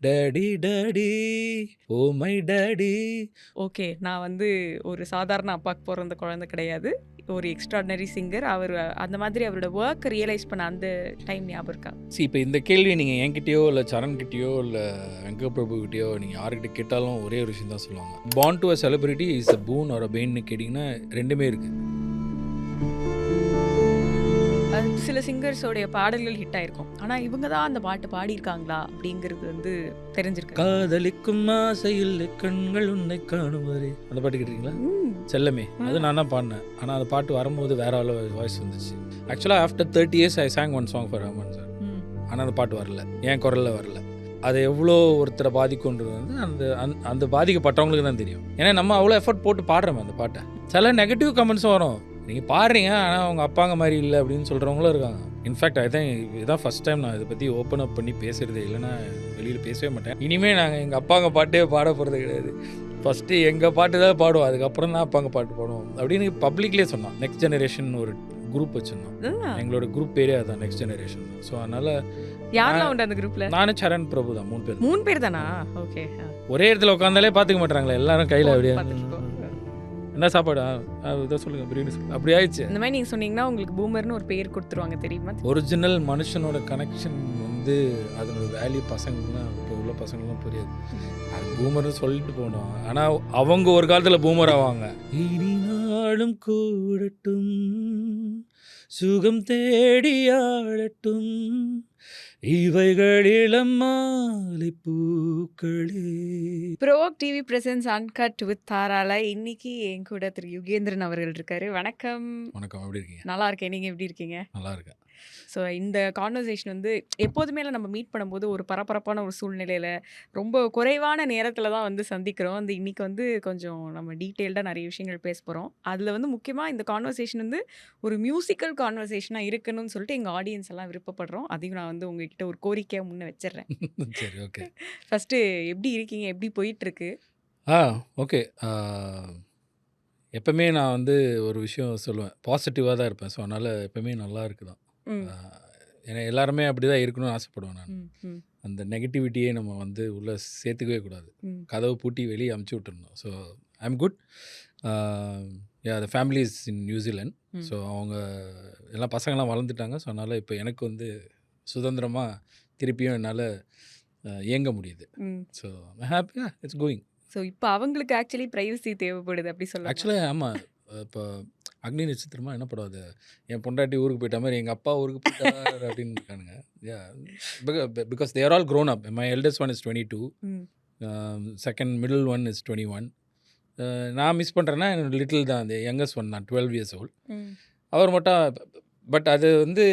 Daddy daddy oh my daddy. Okay. நான் வந்து ஒரு சாதாரண அப்பாக்கு பொறந்த குழந்தை கிடையாது. ஒரு எக்ஸ்ட்ரார்டினரி சிங்கர். அவரு அந்த மாதிரி அவரோட வொர்க் ரியலைஸ் பண்ண அந்த டைம் ஞாபகம் இருக்கா? இப்போ இந்த கேள்வி நீங்கள் என்கிட்டயோ இல்லை சரண்கிட்டயோ இல்லை வெங்கட் பிரபுக்கிட்டயோ நீங்கள் யார்கிட்ட கேட்டாலும் ஒரே ஒரு விஷயம் தான் சொல்லுவாங்க. Born to a celebrity is a boon or a பெயின்னு கேட்டிங்கன்னா ரெண்டுமே இருக்குது. சில சிங்கர்ஸோடைய பாடல்கள் ஹிட் ஆயிருக்கும். ஆனா இவங்க தான் அந்த பாட்டு பாடியிருக்காங்களா அப்படிங்கிறது வந்து தெரிஞ்சிருக்கு. காதலிக்கும் ஆசையில் கண்கள் உன்னை காணும் வரை அந்த பாட்டு கேட்டிருக்கீங்களா? செல்லமே அது நான் தான் பாடினேன். ஆனால் அந்த பாட்டு வரும்போது வேற வாய்ஸ் வந்துச்சு. ஆக்சுவலாக after 30 years I song one song for Rahman sir. ஆனால் அந்த பாட்டு வரல, என் குரலில் வரல. அது எவ்வளோ ஒருத்தரை பாதிக்குன்றது வந்து அந்த பாதிக்கப்பட்டவங்களுக்கு தான் தெரியும். ஏன்னா நம்ம அவ்வளோ எஃபர்ட் போட்டு பாடுறோமே அந்த பாட்டை. சில நெகட்டிவ் கமெண்ட்ஸும் வரும். நீங்கள் பாடுறீங்க ஆனால் அவங்க அப்பாங்க மாதிரி இல்லை அப்படின்னு சொல்கிறவங்களும் இருக்காங்க. இன்ஃபேக்ட் இதுதான் ஃபஸ்ட் டைம் நான் இதை பற்றி ஓப்பன் அப் பண்ணி பேசுகிறதே. இல்லைன்னா வெளியில் பேசவே மாட்டேன். இனிமேல் நாங்கள் எங்கள் அப்பாங்க பாட்டே பாட போகிறது கிடையாது. ஃபஸ்ட்டு எங்கள் பாட்டு தான் பாடுவோம், அதுக்கப்புறம் தான் அப்பாங்க பாட்டு பாடுவோம் அப்படின்னு பப்ளிக்லேயே சொன்னோம். நெக்ஸ்ட் ஜெனரேஷன் ஒரு குரூப் வச்சுருந்தோம். எங்களோட குரூப் பேரே அதுதான், நெக்ஸ்ட் ஜெனரேஷன். ஸோ அதனால் யாரெல்லாம் உண்டு அந்த குரூப்ல? நானும் சரண் பிரபு தான், 3 பேர். 3 பேர் தானா? ஓகே. ஒரே இடத்துல உட்காந்தாலே பார்த்துக்க மாட்டாங்களே, எல்லாரும் கையில் அப்படியே என்ன சாப்பாடா இதை சொல்லுங்கள், பிரியாணி சொல்லுங்கள், அப்படி ஆயிடுச்சு. இந்த மாதிரி நீங்கள் சொன்னீங்கன்னா உங்களுக்கு பூமர்னு ஒரு பேர் கொடுத்துருவாங்க தெரியுமா? ஒரிஜினல் மனுஷனோட கனெக்ஷன் வந்து அதனோட வேல்யூ பசங்கள்லாம் இப்போ உள்ள பசங்கள்லாம் புரியாது. அது பூமர்னு சொல்லிட்டு போனோம். ஆனால் அவங்க ஒரு காலத்தில் பூமர் ஆவாங்க. இனி நாளும் கூடட்டும் சுகம் தேடி ஆடட்டும் இவைகளிடம் மாலை பூக்களே. Provoke TV presents uncut with தாரால இன்னைக்கு என் கூட திரு யுகேந்திரன் அவர்கள் இருக்காரு. வணக்கம். வணக்கம், எப்படி இருக்கீங்க? நல்லா இருக்கேன். நீங்க எப்படி இருக்கீங்க? நல்லா இருக்கேன். ஸோ இந்த கான்வர்சேஷன் வந்து எப்போதுமே நம்ம மீட் பண்ணும்போது ஒரு பரபரப்பான ஒரு சூழ்நிலையில் ரொம்ப குறைவான நேரத்தில் தான் வந்து சந்திக்கிறோம். அந்த இன்னைக்கு வந்து கொஞ்சம் நம்ம டீட்டெயில்டாக நிறைய விஷயங்கள் பேச போகிறோம். அதில் வந்து முக்கியமாக இந்த கான்வர்சேஷன் வந்து ஒரு மியூசிக்கல் கான்வர்சேஷனாக இருக்கணும்னு சொல்லிட்டு எங்கள் ஆடியன்ஸ் எல்லாம் விருப்பப்படுறோம். அதையும் நான் வந்து உங்ககிட்ட ஒரு கோரிக்கையாக முன்ன வச்சிடுறேன். சரி, ஓகே. ஃபஸ்ட்டு எப்படி இருக்கீங்க? எப்படி போயிட்டுருக்கு? ஓகே. எப்பவுமே நான் வந்து ஒரு விஷயம் சொல்லுவேன், பாசிட்டிவாக தான் இருப்பேன். ஸோ அதனால் எப்பவுமே நல்லா இருக்குதான். ஏன்னா எல்லாருமே அப்படி தான் இருக்கணும்னு ஆசைப்படுவேன் நான். அந்த நெகட்டிவிட்டியே நம்ம வந்து உள்ளே சேர்த்துக்கவே கூடாது. கதவு பூட்டி வெளியே அமுச்சு விட்டுருந்தோம். So I am good. The family is in New Zealand. So அவங்க எல்லாம் பசங்கள்லாம் வளர்ந்துட்டாங்க. ஸோ அதனால் இப்போ எனக்கு வந்து சுதந்திரமாக திருப்பியும் என்னால் இயங்க முடியுது. ஸோ ஹாப்பியாக இட்ஸ் கோயிங். ஸோ இப்போ அவங்களுக்கு ஆக்சுவலி ப்ரைவசி தேவைப்படுது அப்படி சொல்லலாம். ஆக்சுவலாக ஆமாம். இப்போ அக்னி நட்சத்திரமா என்ன படம் அது, என் பொண்டாட்டி ஊருக்கு போயிட்ட மாதிரி எங்கள் அப்பா ஊருக்கு போயிட்டார் அப்படின்னு இருக்கானுங்க. Because they're all grown up. My eldest one is 22, second middle one is 21. நான் மிஸ் பண்ணுறேன்னா லிட்டில் தான், அந்த யங்கஸ்ட் ஒன் தான் 12 years old. அவர் மட்டும். பட் அது வந்து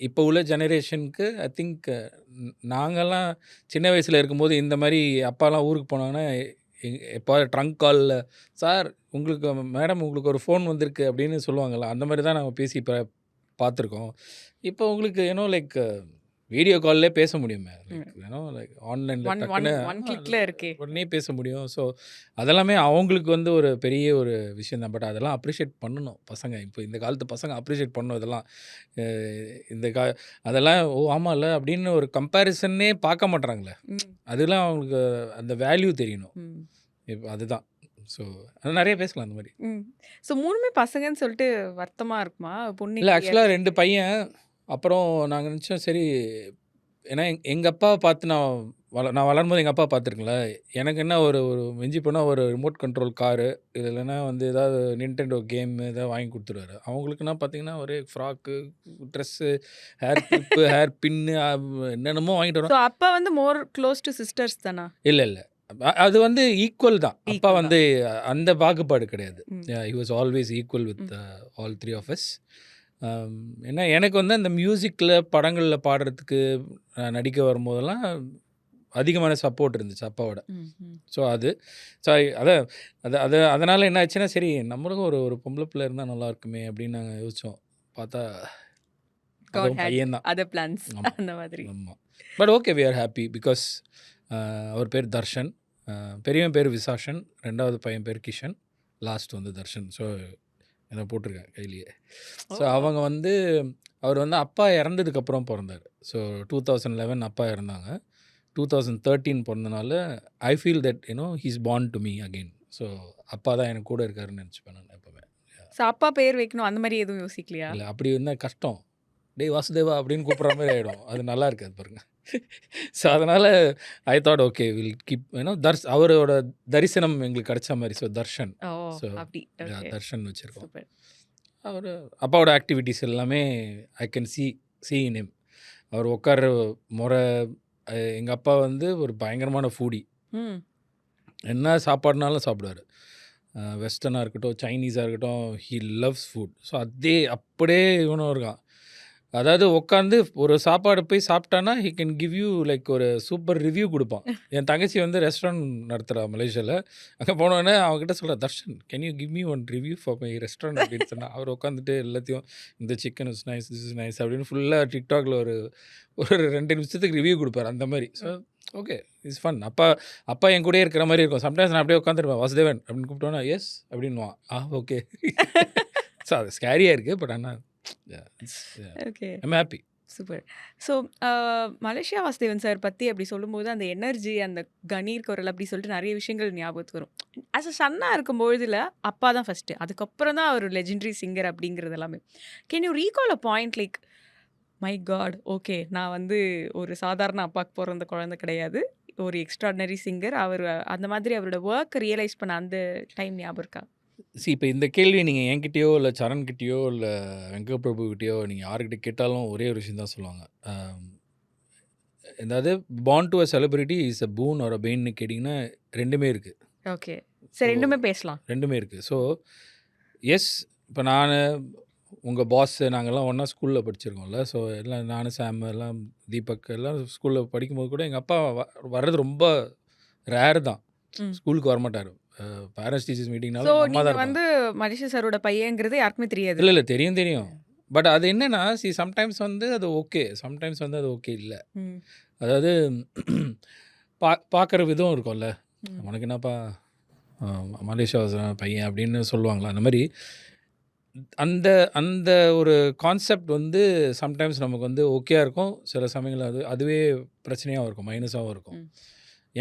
இப்போ உள்ள ஜெனரேஷனுக்கு ஐ திங்க் நாங்கள்லாம் சின்ன வயசில் இருக்கும்போது இந்த மாதிரி அப்பாலாம் ஊருக்கு போனாங்கன்னா எப்போ ட்ரங்க் காலில், சார் உங்களுக்கு மேடம் உங்களுக்கு ஒரு ஃபோன் வந்திருக்கு அப்படின்னு சொல்லுவாங்கள்ல, அந்த மாதிரி தான் நாங்கள் பேசி இப்போ பார்த்துருக்கோம். இப்போ உங்களுக்கு லைக் வீடியோ கால்லே பேச முடியுமே, லைக் ஆன்லைனில் இருக்கே, உடனே பேச முடியும். ஸோ அதெல்லாமே அவங்களுக்கு வந்து ஒரு பெரிய ஒரு விஷயம் தான். பட் அதெல்லாம் அப்ரிஷியேட் பண்ணணும் பசங்க. இப்போ இந்த காலத்து பசங்க அப்ரிஷியேட் பண்ணணும் இதெல்லாம். அதெல்லாம் ஆமாம்ல அப்படின்னு ஒரு கம்பேரிசன்னே பார்க்க மாட்றாங்களே, அதெல்லாம் அவங்களுக்கு அந்த வேல்யூ தெரியணும். இப்போ அதுதான். ஸோ அது நிறைய பேசலாம் அந்த மாதிரி. ஸோ 3மே பசங்கன்னு சொல்லிட்டு வருத்தமாக இருக்குமா? பொண்ணு இல்லை, ஆக்சுவலாக 2 பையன். அப்புறம் நாங்கள் நினச்சோம் சரி, ஏன்னா எங்கள் அப்பாவை பார்த்து நான் வளரும்போது எங்கள் அப்பா பார்த்துருக்கல, எனக்கு என்ன ஒரு மிஞ்சி போனால் ஒரு ரிமோட் கண்ட்ரோல் காரு, இது இல்லைன்னா வந்து ஏதாவது நிண்டெண்டோ கேம் ஏதாவது வாங்கி கொடுத்துருவாரு. அவங்களுக்குன்னா பார்த்தீங்கன்னா ஒரே frock, dress, hair clip, hair pin, என்னென்னமோ வாங்கிட்டு வரோம். அப்பா வந்து மோர் க்ளோஸ் டு சிஸ்டர்ஸ் தானா? இல்லை அது வந்து ஈக்குவல் தான். அப்பா வந்து அந்த பாகுபாடு கிடையாது. He was always equal with all 3 of us. ஏன்னா எனக்கு வந்து அந்த மியூசிக்கில் படங்களில் பாடுறதுக்கு நடிக்க வரும்போதெல்லாம் அதிகமான சப்போர்ட் இருந்துச்சு அப்பாவோட. ஸோ அதனால் என்ன ஆச்சுன்னா, சரி நம்மளுக்கும் ஒரு பொம்பளை பிள்ளை இருந்தால் நல்லா இருக்குமே அப்படின்னு நாங்கள் யோசித்தோம். பார்த்தா பையன் தான். ஆமாம். But okay, we are happy because அவர் பேர் தர்ஷன், பெரியவன் பேர் விசாஷன், 2வது பையன் பேர் கிஷன், லாஸ்ட் வந்து தர்ஷன். ஸோ என்ன போட்டிருக்கேன் கையிலேயே. ஸோ அவங்க வந்து அவர் வந்து அப்பா இறந்ததுக்கப்புறம் பிறந்தார். ஸோ 2011 அப்பா இறந்தாங்க. 2013 பிறந்தனால I feel that he's born to me again. So அப்பா தான் எனக்கு கூட இருக்காருன்னு நினச்சிப்பேன் நான் எப்போவுமே. ஸோ அப்பா பேர் வைக்கணும் அந்த மாதிரி எதுவும் யோசிக்கலையா? இல்லை அப்படி இருந்தால் கஷ்டம். டேய் வாசுதேவா அப்படின்னு கூப்பிட்ற மாதிரி ஆகிடும். அது நல்லா இருக்காது பாருங்க. ஸோ அதனால் I thought okay will keep அவரோட தரிசனம் எங்களுக்கு கிடைச்ச மாதிரி. ஸோ தர்ஷன். ஓ ஸோ அப்படி ஓகே தர்ஷன் வச்சுருக்கோம். சூப்பர். அவர் அப்பாவோட ஆக்டிவிட்டீஸ் எல்லாமே I can see in him. அவர் உட்கார்ற முறை. எங்கள் அப்பா வந்து ஒரு பயங்கரமான ஃபூடி. ம் என்ன சாப்பாடுனாலும் சாப்பிடுவார். வெஸ்டர்னாக இருக்கட்டும், சைனீஸாக இருக்கட்டும், ஹீ லவ்ஸ் ஃபுட். ஸோ அப்படியே இவனும் இருக்கான். அதாவது உட்காந்து ஒரு சாப்பாடு போய் சாப்பிட்டான்னா he can give you like ஒரு சூப்பர் ரிவ்யூ கொடுப்பான். என் தங்கச்சி வந்து ரெஸ்டாரண்ட் நடத்துகிறா மலேசியாவில். அங்கே போனோடனே அவங்ககிட்ட சொல்கிறா, Darshan can you give me one review for my restaurant அப்படின்னு சொன்னால் அவர் உட்காந்துட்டு எல்லாத்தையும் இந்த chicken is nice, this is nice அப்படின்னு ஃபுல்லாக டிக்டாக்ல ஒரு ஒரு 2 நிமிஷத்துக்கு ரிவ்யூ கொடுப்பார் அந்த மாதிரி. So okay it's fun. அப்பா என் கூடயே இருக்கிற மாதிரி இருக்கும். சம்டைம்ஸ் நான் அப்படியே உட்காந்துருப்பேன், வாசுதேவன் அப்படின்னு கூப்பிட்டோன்னா எஸ் அப்படின்வான். ஓகே. ஸோ அது ஸ்கேரியாக இருக்குது. பட் ஆனால் okay I'm happy. Super. So Malaysia Vasudevan sir பற்றி அப்படி சொல்லும்போது அந்த எனர்ஜி, அந்த கணீர் குரல் அப்படி சொல்லிட்டு நிறைய விஷயங்கள் ஞாபகத்துக்கு வரும். ஆஸ் அ சன்னாக இருக்கும்பொழுதுல அப்பா தான் ஃபஸ்ட்டு, அதுக்கப்புறம் தான் அவர் லெஜெண்டரி சிங்கர் அப்படிங்கிறது எல்லாமே. Can you recall a point like my god okay நான் வந்து ஒரு சாதாரண அப்பாவுக்கு பிறந்த குழந்தை கிடையாது, ஒரு எக்ஸ்ட்ராடினரி சிங்கர், அவர் அந்த மாதிரி அவரோட ஒர்க் ரியலைஸ் பண்ண அந்த டைம் ஞாபகம் இருக்கா? இப்போ இந்த கேள்வி நீங்கள் என்கிட்டயோ இல்லை சரண்கிட்டயோ இல்லை வெங்கட் பிரபுக்கிட்டயோ நீங்கள் யாருக்கிட்ட கேட்டாலும் ஒரே ஒரு விஷயம் தான் சொல்லுவாங்க. அதாவது born to a celebrity is a boon or a bane கேட்டிங்கன்னா ரெண்டுமே இருக்குது. ஓகே சரி ரெண்டுமே பேசலாம். ரெண்டுமே இருக்குது. ஸோ எஸ் இப்போ நான் உங்கள் பாஸ் நாங்கள்லாம் ஒன்றா ஸ்கூலில் படிச்சிருக்கோம்ல. ஸோ எல்லாம் நான் சாம் எல்லாம் தீபக் எல்லாம் ஸ்கூலில் படிக்கும்போது கூட எங்கள் அப்பா வர்றது ரொம்ப ரேர் தான். ம் ஸ்கூலுக்கு வரமாட்டார். பேரண்ட்ஸ் டீச்சர்ஸ் ஸோ மீட்டிங்னாலும் அம்மா தான் நீங்கள் இருப்பாங்க. வந்து மலேசியா சாரோட பையங்கிறது யாருக்குமே தெரியாது. இல்லை தெரியும். பட் அது என்னன்னா சம்டைம்ஸ் வந்து அது ஓகே, சம்டைம்ஸ் வந்து அது ஓகே இல்லை. ம் அதாவது பார்க்குற விதம் இருக்கும்ல. ம் உனக்கு என்னப்பா மலேசியா பையன் அப்படின்னு சொல்லுவாங்களா அந்த மாதிரி. அந்த அந்த ஒரு கான்செப்ட் வந்து சம்டைம்ஸ் நமக்கு வந்து ஓகேயா இருக்கும். சில சமயங்கள் அதுவே பிரச்சனையாகவும் இருக்கும், மைனஸாகவும் இருக்கும். ம்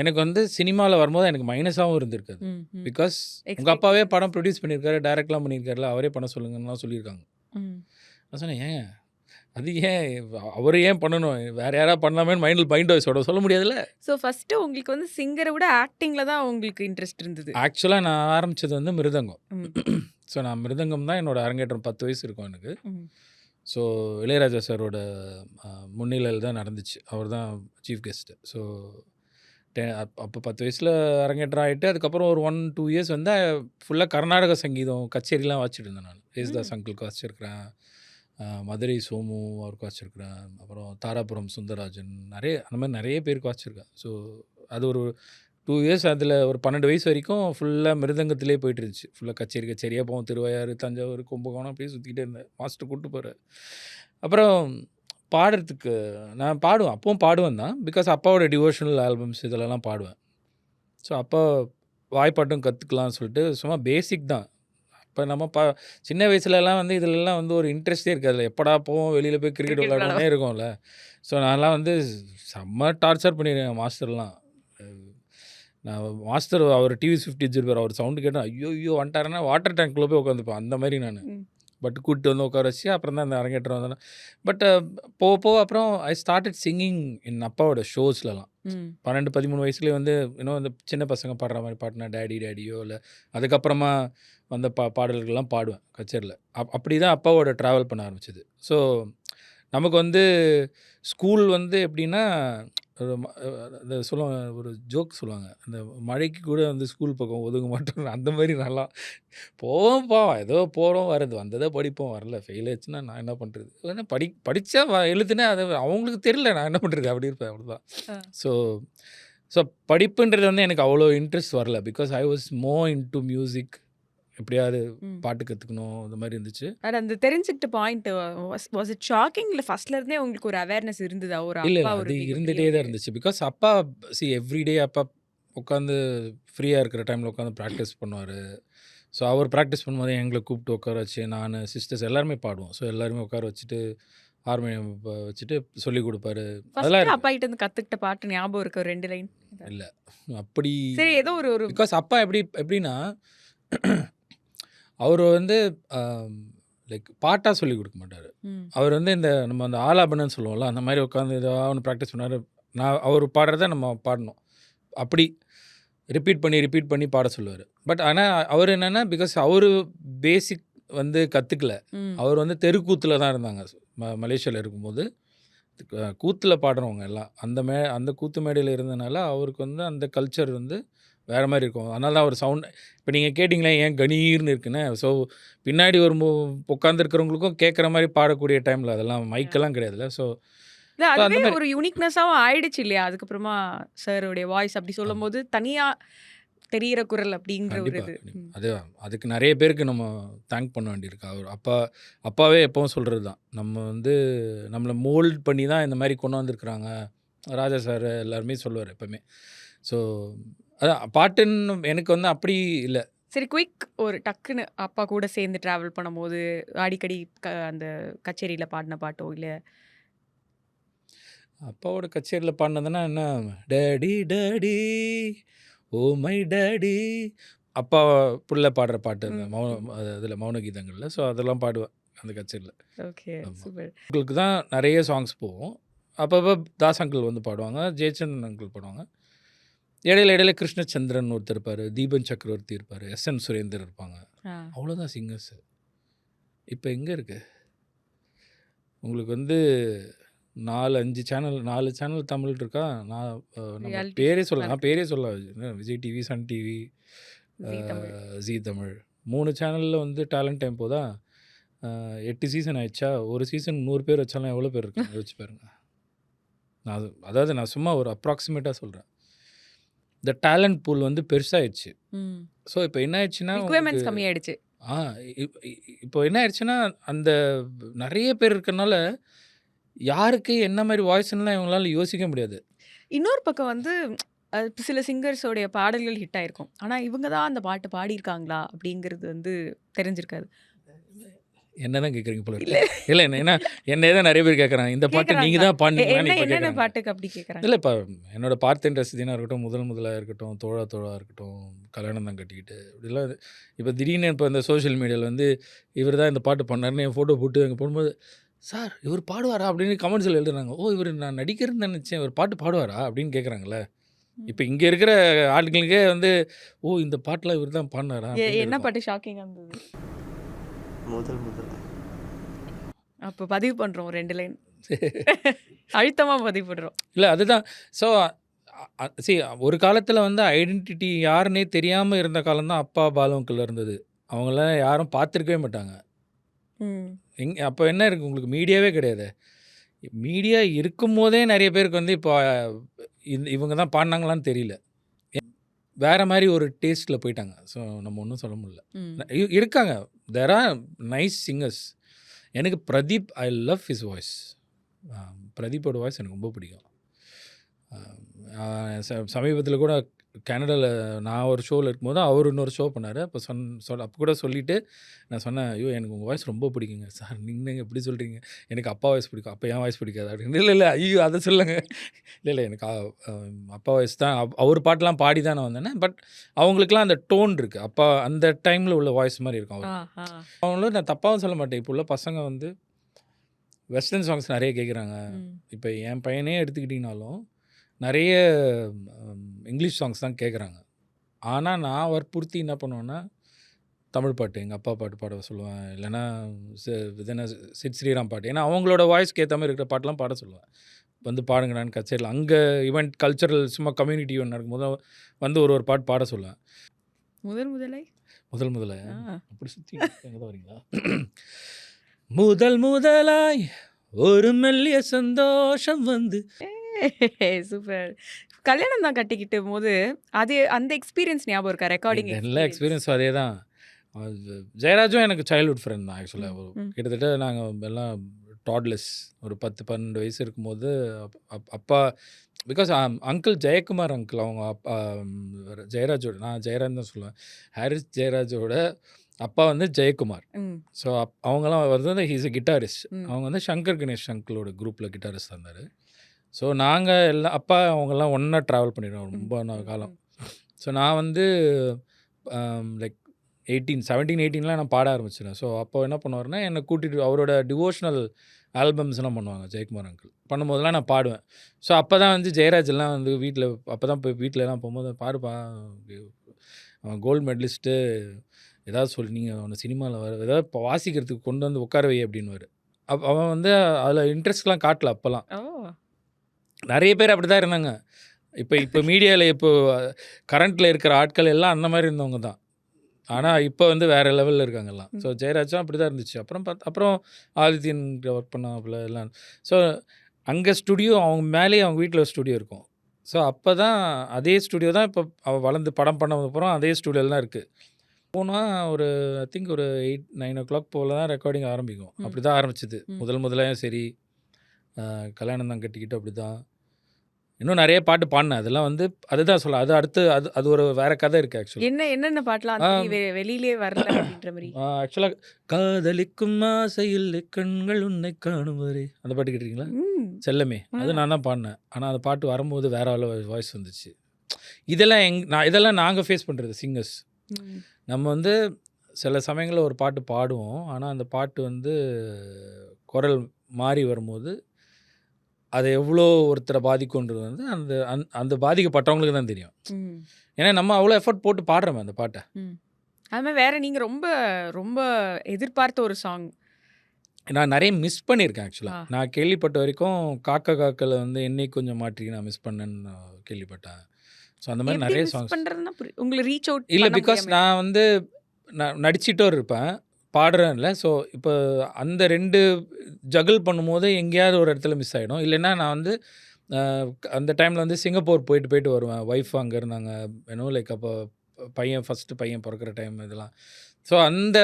எனக்கு வந்து சினிமாவில் வரும்போது எனக்கு மைனஸாகவும் இருந்திருக்காது. ம் ம் பிகாஸ் உங்கள் எக்ஸ்பெக்ட் அப்பாவே படம் ப்ரொடியூஸ் பண்ணியிருக்காரு, டைரக்ட்லாம் பண்ணியிருக்காருல, அவரே பண்ண சொல்லுங்கலாம் சொல்லியிருக்காங்க. ம் நான் சொன்னேன், ஏன் அது ஏன் அவர் ஏன் பண்ணணும், வேறு யாராவது பண்ணலாமேன்னு மைண்டில் வாய்ஸோட சொல்ல முடியாதுல்ல. ஸோ ஃபஸ்ட்டு உங்களுக்கு வந்து சிங்கரை விட ஆக்டிங்கில் தான் உங்களுக்கு இன்ட்ரெஸ்ட் இருந்தது. ஆக்சுவலாக நான் ஆரம்பித்தது வந்து மிருதங்கம். ம் ஸோ நான் மிருதங்கம் தான் என்னோட அரங்கேற்றம். 10 வயசு இருக்கும் எனக்கு. ம் ஸோ இளையராஜா சாரோட முன்னிலையில் தான் நடந்துச்சு. அவர் தான் சீஃப் கெஸ்ட்டு. ஸோ அப்போ 10 வயசில் அரங்கேற்றம் ஆகிட்டு அதுக்கப்புறம் ஒரு 1-2 இயர்ஸ் வந்து ஃபுல்லாக கர்நாடக சங்கீதம் கச்சேரிலாம் வாசிச்சுட்டு இருந்தேன் நான். யேசுதாஸ் ம் அங்கிளுக்கு வாசிச்சிருக்கிறேன், மதுரை சோமு அவருக்கு வாசிச்சிருக்கிறேன், அப்புறம் தாராபுரம் சுந்தரராஜன், அந்த மாதிரி நிறைய பேருக்கு வாசிச்சிருக்கேன். ஸோ அது ஒரு 2 இயர்ஸ், அதில் ஒரு 12 வயசு வரைக்கும் ஃபுல்லாக மிருதங்கத்திலே போயிட்டு இருந்துச்சு. ஃபுல்லாக கச்சேரியாக போவோம். திருவையாறு, தஞ்சாவூர், கும்பகோணம் அப்படியே சுற்றிக்கிட்டே இருந்தேன். மாஸ்டர் கூப்பிட்டு போகிறார். அப்புறம் பாடுறதுக்கு நான் பாடுவேன், அப்பவும் பாடுவேன் தான். பிகாஸ் அப்பாவோட டிவோஷனல் ஆல்பம்ஸ் இதிலலாம் பாடுவேன். ஸோ அப்போ வாய்ப்பாட்டும் கற்றுக்கலாம்னு சொல்லிட்டு சும்மா பேசிக் தான். இப்போ நம்ம சின்ன வயசுலலாம் வந்து இதிலெல்லாம் வந்து ஒரு இன்ட்ரெஸ்டே இருக்காதுல்ல. எப்படா போவோம் வெளியில் போய் கிரிக்கெட் கிரிக்கெட் விளையாட விளையாடுவோன்னே இருக்கும்ல. ஸோ நான்லாம் வந்து செம்ம டார்ச்சர் பண்ணிடுவேன் மாஸ்டர்லாம். நான் மாஸ்டர் அவர் டிவிஎஸ் 50 வச்சிருப்பார். அவர் சவுண்டு கேட்டால் ஐயோ வந்துட்டாருன்னா வாட்டர் டேங்க்கில் போய் உட்காந்துப்பேன். அந்த மாதிரி நான் ம் பட் கூப்பிட்டு வந்து உட்கார வச்சு அப்புறம் தான் அந்த அரங்கேற்றம் வந்தேன். பட் போக போக அப்புறம் ஐ ஸ்டார்டட் சிங்கிங் இன் அப்பாவோட ஷோஸ்லலாம். ம் 12-13 வயசுலேயே வந்து இன்னும் இந்த சின்ன பசங்க பாடுற மாதிரி பாட்டுனா டேடியோ இல்லை அதுக்கப்புறமா வந்த பாடல்கள்லாம் பாடுவேன் கச்சேரியில். அப்படி தான் அப்பாவோட ட்ராவல் பண்ண ஆரம்பிச்சது. ஸோ நமக்கு வந்து ஸ்கூல் வந்து எப்படின்னா அந்த சொல்லுவாங்க, ஒரு ஜோக் சொல்லுவாங்க, அந்த மழைக்கு கூட வந்து ஸ்கூல் பக்கம் ஒதுங்க மாட்டோம். அந்த மாதிரி நல்லா போவோம்ப்பா, ஏதோ போகிறோம் வரது, வந்ததை படிப்போம், வரல ஃபெயில் ஆச்சுன்னா நான் என்ன பண்ணுறது, ஏன்னா படித்தா எழுதுனேன், அது அவங்களுக்கு தெரியல நான் என்ன பண்ணுறது அப்படி இருப்பேன், அவ்வளோதான். ஆ ஸோ ஸோ படிப்புன்றது வந்து எனக்கு அவ்வளோ இன்ட்ரெஸ்ட் வரல. Because I was more into music. எப்படியாவது ம் பாட்டு கற்றுக்கணும் இந்த மாதிரி இருந்துச்சு. அது அந்த தெரிஞ்சுக்கிட்ட பாயிண்ட் வாஸ் இட் ஷாக்கிங் இல்லை ஃபர்ஸ்ட்ல இருந்தே உங்களுக்கு ஒரு அவேர்னஸ் இருந்ததா ஒரு இல்லை அப்பா ஒரு அது மிகப்பெரிய இருந்துகிட்டே ஒரு தான் இருந்துச்சு. பிகாஸ் அப்பா எவ்ரிடே அப்பா உட்காந்து ஃப்ரீயாக இருக்கிற டைமில் உட்காந்து ப்ராக்டிஸ் பண்ணுவார். ஸோ அவர் ப்ராக்டிஸ் பண்ணும்போது எங்களை கூப்பிட்டு உட்கார வச்சு நான் சிஸ்டர்ஸ் எல்லாருமே பாடுவோம். ஸோ எல்லாருமே உட்கார வச்சுட்டு ஹார்மோனியம் வச்சுட்டு சொல்லிக் கொடுப்பாரு. அதெல்லாம் ஃபர்ஸ்ட்டு இருக்கு. அப்பா கிட்டேருந்து கத்துக்கிட்ட பாட்டு ஞாபகம் இருக்கா? ஒரு 2 லைன். இல்லை அப்படி சரி ஏதோ ஒரு ஒரு பிகாஸ் அப்பா எப்படின்னா அவர் வந்து லைக் பாட்டாக சொல்லிக் கொடுக்க மாட்டார். ம். அவர் வந்து இந்த நம்ம அந்த ஆலாபனன்னு சொல்லுவோம்ல, அந்த மாதிரி உட்காந்து ஏதாவது ஒன்று ப்ராக்டிஸ் பண்ணார். நான் அவர் பாடுறத நம்ம பாடணும். அப்படி ரிப்பீட் பண்ணி பாட சொல்லுவார். பட் ஆனால் அவர் என்னென்னா பிகாஸ் அவர் பேசிக் வந்து கற்றுக்கல. ம். அவர் வந்து தெருக்கூத்தில் தான் இருந்தாங்க. மலேசியாவில் இருக்கும்போது கூத்தில் பாடுறவங்க எல்லாம் அந்த கூத்து மேடையில் இருந்தனால அவருக்கு வந்து அந்த கல்ச்சர் வந்து வேறு மாதிரி இருக்கும். அதனால தான் அவர் சவுண்ட் இப்போ நீங்கள் கேட்டிங்களே ஏன் கணீர்னு இருக்குன்னு. ஸோ பின்னாடி ஒரு உட்காந்துருக்கிறவங்களுக்கும் கேட்குற மாதிரி பாடக்கூடிய டைமில் அதெல்லாம் மைக்கெல்லாம் கிடையாதுல்ல. ஸோ இல்ல அந்த அதுவே மாதிரி ஒரு யூனிக்னஸாவும் ஆயிடுச்சு இல்லையா? அதுக்கப்புறமா சாருடைய வாய்ஸ் அப்படி சொல்லும்போது, தனியா தெரியிற குரல் அப்படிங்கிற ஒரு கண்டிப்பாக இது. ம். அதுக்கு நிறைய பேருக்கு நம்ம தேங்க் பண்ண வேண்டியிருக்கு. அவர் அப்பாவே எப்பவும் சொல்கிறது தான், நம்ம வந்து நம்மளை மோல்ட் பண்ணி தான் இந்த மாதிரி கொண்டு வந்திருக்கிறாங்க. ராஜா சார் எல்லாருமே சொல்லுவார் எப்போவுமே. ஸோ அதான் பாட்டுன்னு எனக்கு வந்து அப்படி இல்லை. சரி குயிக் ஒரு டக்குன்னு அப்பா கூட சேர்ந்து டிராவல் பண்ணும்போது, அடிக்கடி அந்த கச்சேரியில பாடின பாட்டோ, இல்ல அப்பாவோட கச்சேரியில் பாடினதுன்னா என்ன, daddy daddy oh my daddy, அப்பா புள்ள பாடுற பாட்டு அந்த ம். இதில் மௌன கீதங்களில். ஸோ அதெல்லாம் பாடுவேன் அந்த கச்சேரியில். ஓகே. ஆமாம், சூப்பர். உங்களுக்கு தான் நிறைய சாங்ஸ் போகும். அப்பப்போ தாஸ் அங்கிள் வந்து பாடுவாங்க, ஜெயச்சந்திரன் அங்கிள் பாடுவாங்க. இடையில கிருஷ்ணச்சந்திரன் ஒருத்தர் இருப்பார், தீபன் சக்கரவர்த்தி இருப்பார், எஸ்என் சுரேந்தர் இருப்பாங்க. ஆ. அவ்வளோதான் சிங்கர்ஸ். இப்போ எங்கே இருக்கு உங்களுக்கு வந்து 4 சேனல் தமிழ் இருக்கா? நான் நம்ம ரியாலிட்டி பேரே ஷோஸ் சொல்ல இருக்கு. பேரே சொல்ல விஜய் டிவி, சன் டிவி, ஜீ தமிழ். ஜீ தமிழ் 3 சேனலில் வந்து டேலண்ட் டைம் போதா 8 சீசன் ஆயிடுச்சா? ஒரு சீசன் 100 பேர் வச்சாலும் எவ்வளோ பேர் இருக்காங்க யோசிச்சு பாருங்க. நான் சும்மா ஒரு அப்ராக்சிமேட்டாக சொல்கிறேன். இந்த டேலண்ட் பூல் வந்து பெருசாகிடுச்சு. ம். ஸோ இப்போ என்ன ஆயிடுச்சுன்னா உங்களுக்கு ரிக்வயர்மெண்ட்ஸ் கம்மியாயிடுச்சு. ஆ இப்போ என்ன ஆயிடுச்சுன்னா அந்த நிறைய பேர் இருக்கறனால யாருக்கு என்ன மாதிரி வாய்ஸ்லாம் இவங்களால யோசிக்க முடியாது. இன்னொரு பக்கம் வந்து சில சிங்கர்ஸோடைய பாடல்கள் ஹிட் ஆயிருக்கும். ஆனா இவங்க தான் அந்த பாட்டு பாடியிருக்காங்களா? அப்படிங்கிறது வந்து தெரிஞ்சிருக்காது. என்ன தான் கேட்குறீங்க போல இல்ல இருக்கு. இல்லை ஏன்னா என்னையே தான் நிறைய பேர் கேட்குறாங்க, இந்த பாட்டு நீங்கள் கேட்குறாங்க. தான் பாடுனீங்களான்னு என்ன இப்போ என்னென்ன கேட்குறாங்க. பாட்டுக்கு அப்படி கேட்குறாங்க? இல்லை இப்போ என்னோட பார்த்தேன் ரசிதினா இருக்கட்டும், முதல் முதலாக இருக்கட்டும், தோழா தோழா இருக்கட்டும், கல்யாணம் தான் கட்டிக்கிட்டு இப்படிலாம் இப்போ திடீர்னு இப்போ இந்த சோஷியல் மீடியாவில் வந்து இவர் தான் இந்த பாட்டு பண்ணாருன்னு என் ஃபோட்டோ போட்டு அங்கே போடும்போது, சார் இவர் பாடுவாரா அப்படின்னு கமெண்ட்ஸில் எழுதுறாங்க. ஓ இவர் நான் நடிக்கிறேன்னு நினச்சேன், இவர் பாட்டு பாடுவாரா அப்படின்னு கேட்குறாங்களே. இப்போ இங்கே இருக்கிற ஆட்களுக்கே வந்து ஓ இந்த பாட்டில் இவர் தான் பாடினாரா அப்படின்னு என்ன இருக்கும். பாட்டு ஷாக்கிங்கா இருந்தது? முதல் முதல் அப்போ பதிவு பண்றோம் 2 லைன். அழுத்தமா பதிவு பண்றோம். இல்லை அதுதான். ஸோ ஒரு காலத்தில் வந்து ஐடென்டிட்டி யாருன்னே தெரியாமல் இருந்த காலம் தான் அப்பா பாலுவுக்குள்ள இருந்தது. அவங்களாம் யாரும் பார்த்துருக்கவே மாட்டாங்க. ம். அப்போ என்ன இருக்குது உங்களுக்கு, மீடியாவே கிடையாது. மீடியா இருக்கும்போதே நிறைய பேருக்கு வந்து இப்போ இவங்க தான் பாடினாங்களான்னு தெரியல. வேறு மாதிரி ஒரு டேஸ்ட்டில் போயிட்டாங்க. ஸோ நம்ம ஒன்றும் சொல்ல முடியல. ம். இருக்காங்க, தேர் ஆர் நைஸ் சிங்கர்ஸ். எனக்கு Pradeep, I love his voice. பிரதீப்போட வாய்ஸ் எனக்கு ரொம்ப பிடிக்கும். சமீபத்தில் கூட கனடாவில் நான் ஒரு ஷோவில் இருக்கும்போது அவர் இன்னொரு ஷோ பண்ணார். அப்போ அப்போ கூட சொல்லிவிட்டு நான் சொன்னேன், ஐயோ எனக்கு உங்கள் வாய்ஸ் ரொம்ப பிடிக்குங்க. சார் நீங்கள் எப்படி சொல்கிறீங்க, எனக்கு அப்பா வாய்ஸ் பிடிக்கும், அப்போ என் வாய்ஸ் பிடிக்காது அப்படின்னு. இல்லை ஐயோ அதை சொல்லுங்க. இல்லை எனக்கு அப்பா வாய்ஸ் தான். அவர் பாட்டெலாம் பாடி தான் நான் வந்தேன். பட் அவங்களுக்குலாம் அந்த டோன் இருக்குது, அப்பா அந்த டைமில் உள்ள வாய்ஸ் மாதிரி இருக்கும் அவர். அவங்களும் நான் தப்பாகவும் சொல்ல மாட்டேன். இப்போ உள்ள பசங்க வந்து வெஸ்டர்ன் சாங்ஸ் நிறைய கேட்குறாங்க. இப்போ என் பையனே எடுத்துக்கிட்டிங்கனாலும் நிறைய இங்கிலீஷ் சாங்ஸ் தான் கேட்குறாங்க. ஆனால் நான் வற்புறுத்தி என்ன பண்ணுவேன்னா தமிழ் பாட்டு, எங்கள் அப்பா பாட்டு பாட சொல்லுவேன். இல்லைன்னா இதென்ன சிட் ஸ்ரீராம் பாட்டு, ஏன்னா அவங்களோட வாய்ஸ்க்கு ஏற்ற மாதிரி இருக்கிற பாட்டெலாம் பாட சொல்லுவேன். வந்து பாடுங்கடான்னு கச்சேரியில் அங்கே ஈவெண்ட் கல்ச்சரல் சும்மா கம்யூனிட்டி ஈவெண்ட் நடக்கும்போது வந்து ஒரு பாட்டு பாட சொல்லுவேன். முதல் அப்படி சுற்றி எங்கே தான் வரீங்களா? முதலாய் ஒரு மெல்லிய சந்தோஷம் வந்து. சூப்பர். கல்யாணம் தான் கட்டிக்கிட்ட போது அது அந்த எக்ஸ்பீரியன்ஸ் ஞாபகம் இருக்கா? ரெக்கார்டிங் எல்லா எக்ஸ்பீரியன்ஸும் அதே தான். ஜெயராஜும் எனக்கு சைல்ட்ஹுட் ஃப்ரெண்ட் தான் ஆக்சுவலாக. கிட்டத்தட்ட நாங்கள் எல்லாம் டாட்லெஸ் ஒரு 10-12 வயசு இருக்கும்போது அப்பா பிகாஸ் அங்கிள் ஜெயக்குமார் அங்கிள் அவங்க அப்பா ஜெயராஜோட, நான் ஜெயராஜ் தான் சொல்லுவேன், ஹாரிஸ் ஜெயராஜோட அப்பா வந்து ஜெயக்குமார். ம். ஸோ அவங்கலாம் வந்து ஹீஸ் எ கிட்டாரிஸ்ட். ம். அவங்க வந்து சங்கர் கணேஷ் அங்கிளோட குரூப்பில் கிட்டாரிஸ்ட் இருந்தார். ஸோ நாங்கள் எல்லாம் அப்பா அவங்கெல்லாம் ஒன்றா ட்ராவல் பண்ணிடுவோம் ம். ரொம்ப ம். காலம். ம். ஸோ நான் வந்து லைக் 17, 18லாம் நான் பாட ஆரம்பிச்சிட்டேன். ஸோ அப்போ என்ன பண்ணுவாருன்னா, என்னை கூட்டிகிட்டு அவரோட டிவோஷனல் ஆல்பம்ஸ்லாம் பண்ணுவாங்க ஜெயக்குமார் அங்கிள். பண்ணும்போதெல்லாம் நான் பாடுவேன். ஸோ அப்போ தான் வந்து ஜெயராஜ் எல்லாம் வந்து வீட்டில் அப்போ தான் போய் வீட்டிலலாம் போகும்போது பாருப்பா அவன் கோல்டு மெடலிஸ்ட்டு ஏதாவது சொல்லி நீங்கள் அவனை சினிமாவில் ஏதாவது இப்போ வாசிக்கிறதுக்கு கொண்டு வந்து உட்கார வை அப்படின்னுவார். அவன் வந்து அதில் இன்ட்ரெஸ்ட்லாம் காட்டல அப்போல்லாம். ஓ! நிறைய பேர் அப்படி தான் இருந்தாங்க. இப்போ மீடியாவில் இப்போ கரண்ட்டில் இருக்கிற ஆட்கள் எல்லாம் அந்த மாதிரி இருந்தவங்க தான். ஆனால் இப்போ வந்து வேறு லெவலில் இருக்காங்க எல்லாம். ஸோ ஜெயராஜும் அப்படி தான் இருந்துச்சு. அப்புறம் ஆதித்யன் ஒர்க் பண்ணாப்புல எல்லாம். ஸோ அங்கே ஸ்டுடியோ அவங்க மேலேயே அவங்க வீட்டில் ஸ்டுடியோ இருக்கும். ஸோ அப்போ தான் அதே ஸ்டுடியோ தான் இப்போ அவள் வளர்ந்து படம் பண்ணதுக்கப்புறம் அதே ஸ்டுடியோவில் தான் இருக்குது. போனால் ஒரு ஐ திங்க் ஒரு 8, 9 போல் தான் ரெக்கார்டிங் ஆரம்பிக்கும். அப்படி தான் ஆரம்பிச்சிது. முதல்ல சரி கல்யாணம் தான் கட்டிக்கிட்டு அப்படி தான். இன்னும் நிறைய பாட்டு பாடினேன். அதெல்லாம் வந்து அதுதான் சொல்ல அது அடுத்து அது ஒரு வேறு கதை இருக்குது ஆக்சுவலி. என்னென்ன பாட்டெல்லாம் அந்த மாரி வெளியிலே வரல அப்படின்ற மாரி? ஆக்சுவலாக காதலிக்கும் ஆசையில் கண்கள் உன்னை காணும் வரை அந்த பாட்டு கேட்டிருக்கீங்களா? ம். செல்லமே அது நான் தான் பாடினேன். ஆனால் அந்த பாட்டு வரும்போது வேற வாய்ஸ் வந்துச்சு. இதெல்லாம் நாங்கள் ஃபேஸ் பண்ணுறது சிங்கர்ஸ். ம். நம்ம வந்து சில சமயங்களில் ஒரு பாட்டு பாடுவோம். ஆனால் அந்த பாட்டு வந்து குரல் மாறி வரும்போது அது எவ்வளோ ஒருத்தரை பாதிக்கும்ன்றது வந்து அந்த பாதிக்கப்பட்டவங்களுக்கு தான் தெரியும். ம். ஏன்னா நம்ம அவ்வளோ எஃபர்ட் போட்டு பாடுறோமே அந்த பாட்டை. ம். அது மாரி வேற நீங்க ரொம்ப ரொம்ப எதிர்பார்த்த ஒரு சாங். நான் நிறைய மிஸ் பண்ணியிருக்கேன் ஆக்சுவலாக. ஆ. நான் கேள்விப்பட்ட வரைக்கும் காக்கா காக்கல வந்து என்னை கொஞ்சம் மாற்றி நான் மிஸ் பண்ணேன்னு நான் கேள்விப்பட்டேன். ஸோ அந்த மாதிரி எப்படி நிறைய மிஸ் சாங்ஸ் பண்றதுன்னா உங்கள ரீச் அவுட் இல்லை பண்ண பிகாஸ் முடியாம? நான் வந்து நடிச்சிட்டும் இருப்பேன் பாடுறேன்ல. ஸோ இப்போ அந்த 2 ஜகிள் பண்ணும்போது எங்கேயாவது ஒரு இடத்துல மிஸ் ஆகிடும். இல்லைன்னா நான் வந்து அந்த டைமில் வந்து சிங்கப்பூர் போயிட்டு வருவேன். ஒய்ஃப் அங்கே இருந்தாங்க. லைக் அப்போ ஃபஸ்ட்டு பையன் பிறக்கிற டைம் இதெல்லாம். ஸோ அந்த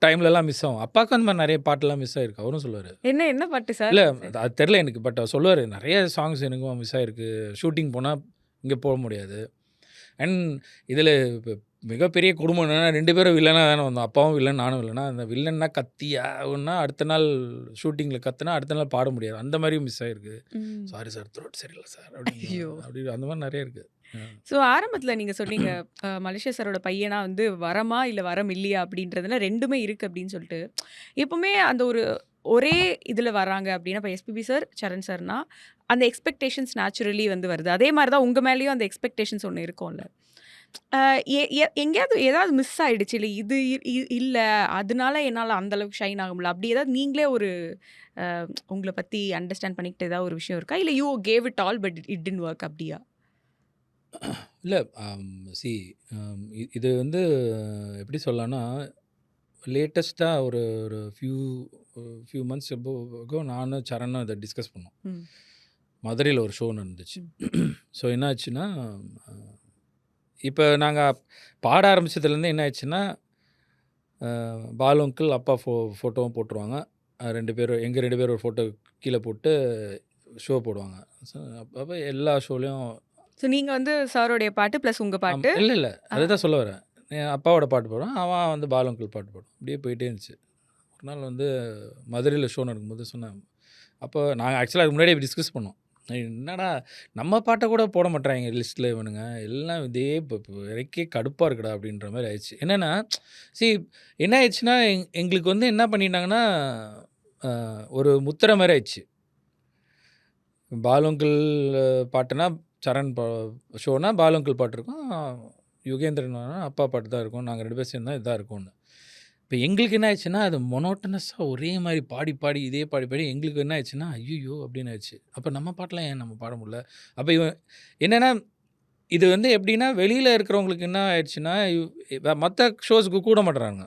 டைம்லலாம் மிஸ் ஆகும். அப்பாவுக்கு அந்த மாதிரி நிறைய பாட்டெல்லாம் மிஸ் ஆகிருக்கு. அவரும் சொல்லுவார். என்ன பாட்டு சார்? இல்லை அது தெரில எனக்கு. பட் அவர் சொல்லுவார் நிறைய சாங்ஸ் எனக்கும் மிஸ் ஆகிருக்கு. ஷூட்டிங் போனால் இங்கே போக முடியாது. அண்ட் இதில் இப்போ மிகப்பெரிய குடும்பம் என்னென்னா 2 பேரும் வில்லனாக தானே வந்தோம். அப்பாவும் வில்லன், நானும் வில்லனா. அந்த வில்லன்னா கத்தியாகுன்னா அடுத்த நாள் ஷூட்டிங்கில் கத்துனா அடுத்த நாள் பாட முடியாது. அந்த மாதிரியும் மிஸ் ஆகிருக்கு. ம். சாரி சார் த்ரோட் சரியில்லை சார் ஐயோ! அப்படி அந்த மாதிரி நிறைய இருக்குது. ஸோ ஆரம்பத்துல நீங்க சொன்னீங்க மலேசியா சாரோட பையனா வந்து வரமா இல்ல வரம் இல்லையா அப்படின்றதுல 2மே இருக்கு அப்படின்னு சொல்லிட்டு. எப்பவுமே அந்த ஒரே இதுல வராங்க அப்படின்னா இப்போ எஸ்பிபி சார், சரண் சார்னா அந்த எக்ஸ்பெக்டேஷன்ஸ் நேச்சுரலி வந்து வருது. அதே மாதிரி தான் உங்க மேலேயும் அந்த எக்ஸ்பெக்டேஷன்ஸ் ஒன்று இருக்கும்ல. எங்கேயாவது ஏதாவது மிஸ் ஆயிடுச்சு இல்லை இது இல்ல அதனால என்னால் அந்த அளவுக்கு ஷைன் ஆக முடியல அப்படி ஏதாவது நீங்களே ஒரு உங்களை பத்தி அண்டர்ஸ்டாண்ட் பண்ணிக்கிட்டு ஏதாவது ஒரு விஷயம் இருக்கா? இல்லை you gave it all but it didn't work அப்படியா? இல்லை சி இது வந்து எப்படி சொல்லலாம்னா லேட்டஸ்ட்டாக ஒரு ஒரு ஃபியூ மந்த்ஸ் எப்போ நானும் சரணும் இதை டிஸ்கஸ் பண்ணோம். ம். மதுரையில் ஒரு ஷோ நடந்துச்சு. ஸோ என்ன ஆச்சுன்னா இப்போ நாங்கள் பாட ஆரம்பித்ததுலேருந்து என்ன ஆயிடுச்சுன்னா பாலு அங்கிள் அப்பா ஃபோட்டோவும் போட்டுருவாங்க. 2 பேரும் எங்கள் 2 பேரும் ஒரு ஃபோட்டோ கீழே போட்டு ஷோ போடுவாங்க. ஸோ அப்போ எல்லா ஷோலையும் ஸோ நீங்க வந்து சாரோடைய பாட்டு ப்ளஸ் உங்க பாட்டு. இல்லை அதுதான் சொல்ல வரேன். என் அப்பாவோட பாட்டு போடுவான், அவன் வந்து பாலு அங்கிள் பாட்டு போடுவான். அப்படியே போயிட்டே இருந்துச்சு. ஒரு நாள் வந்து மதுரையில் ஷோ நடக்கும்போது சொன்னேன். அப்போ நாங்கள் ஆக்சுவலாக அதுக்கு முன்னாடி டிஸ்கஸ் பண்ணோம். என்னடா நம்ம பாட்டை கூட போட மாட்டேறாங்க லிஸ்ட்டில் இவனுங்க எல்லாம் இதே இப்போ எனக்கே கடுப்பாக இருக்குடா அப்படின்ற மாதிரி ஆயிடுச்சு. என்னென்னா என்ன ஆயிடுச்சுன்னா எங்களுக்கு வந்து என்ன பண்ணிட்டாங்கன்னா ஒரு முத்திரை மாதிரி ஆயிடுச்சு. பாலு அங்கிள் பாட்டுனா சரண் ஷோனா பாலு அங்கிள் பாட்டு இருக்கும், யுகேந்திரன் அப்பா பாட்டு தான் இருக்கும், நாங்கள் 2 பேர் சேர்ந்து தான் இதாக இருக்கும்னு. இப்போ எங்களுக்கு என்ன ஆயிடுச்சுன்னா அது மொனோட்டனஸாக ஒரே மாதிரி பாடி இதே பாடி எங்களுக்கு என்ன ஆயிடுச்சுன்னா ஐயோ அப்படின்னு ஆயிடுச்சு. அப்போ நம்ம பாட்டெலாம் ஏன் நம்ம பாட முடியல? அப்போ இவன் என்னென்னா இது வந்து எப்படின்னா வெளியில் இருக்கிறவங்களுக்கு என்ன ஆயிடுச்சுன்னா மற்ற ஷோஸுக்கு கூட மாட்டுறாங்க.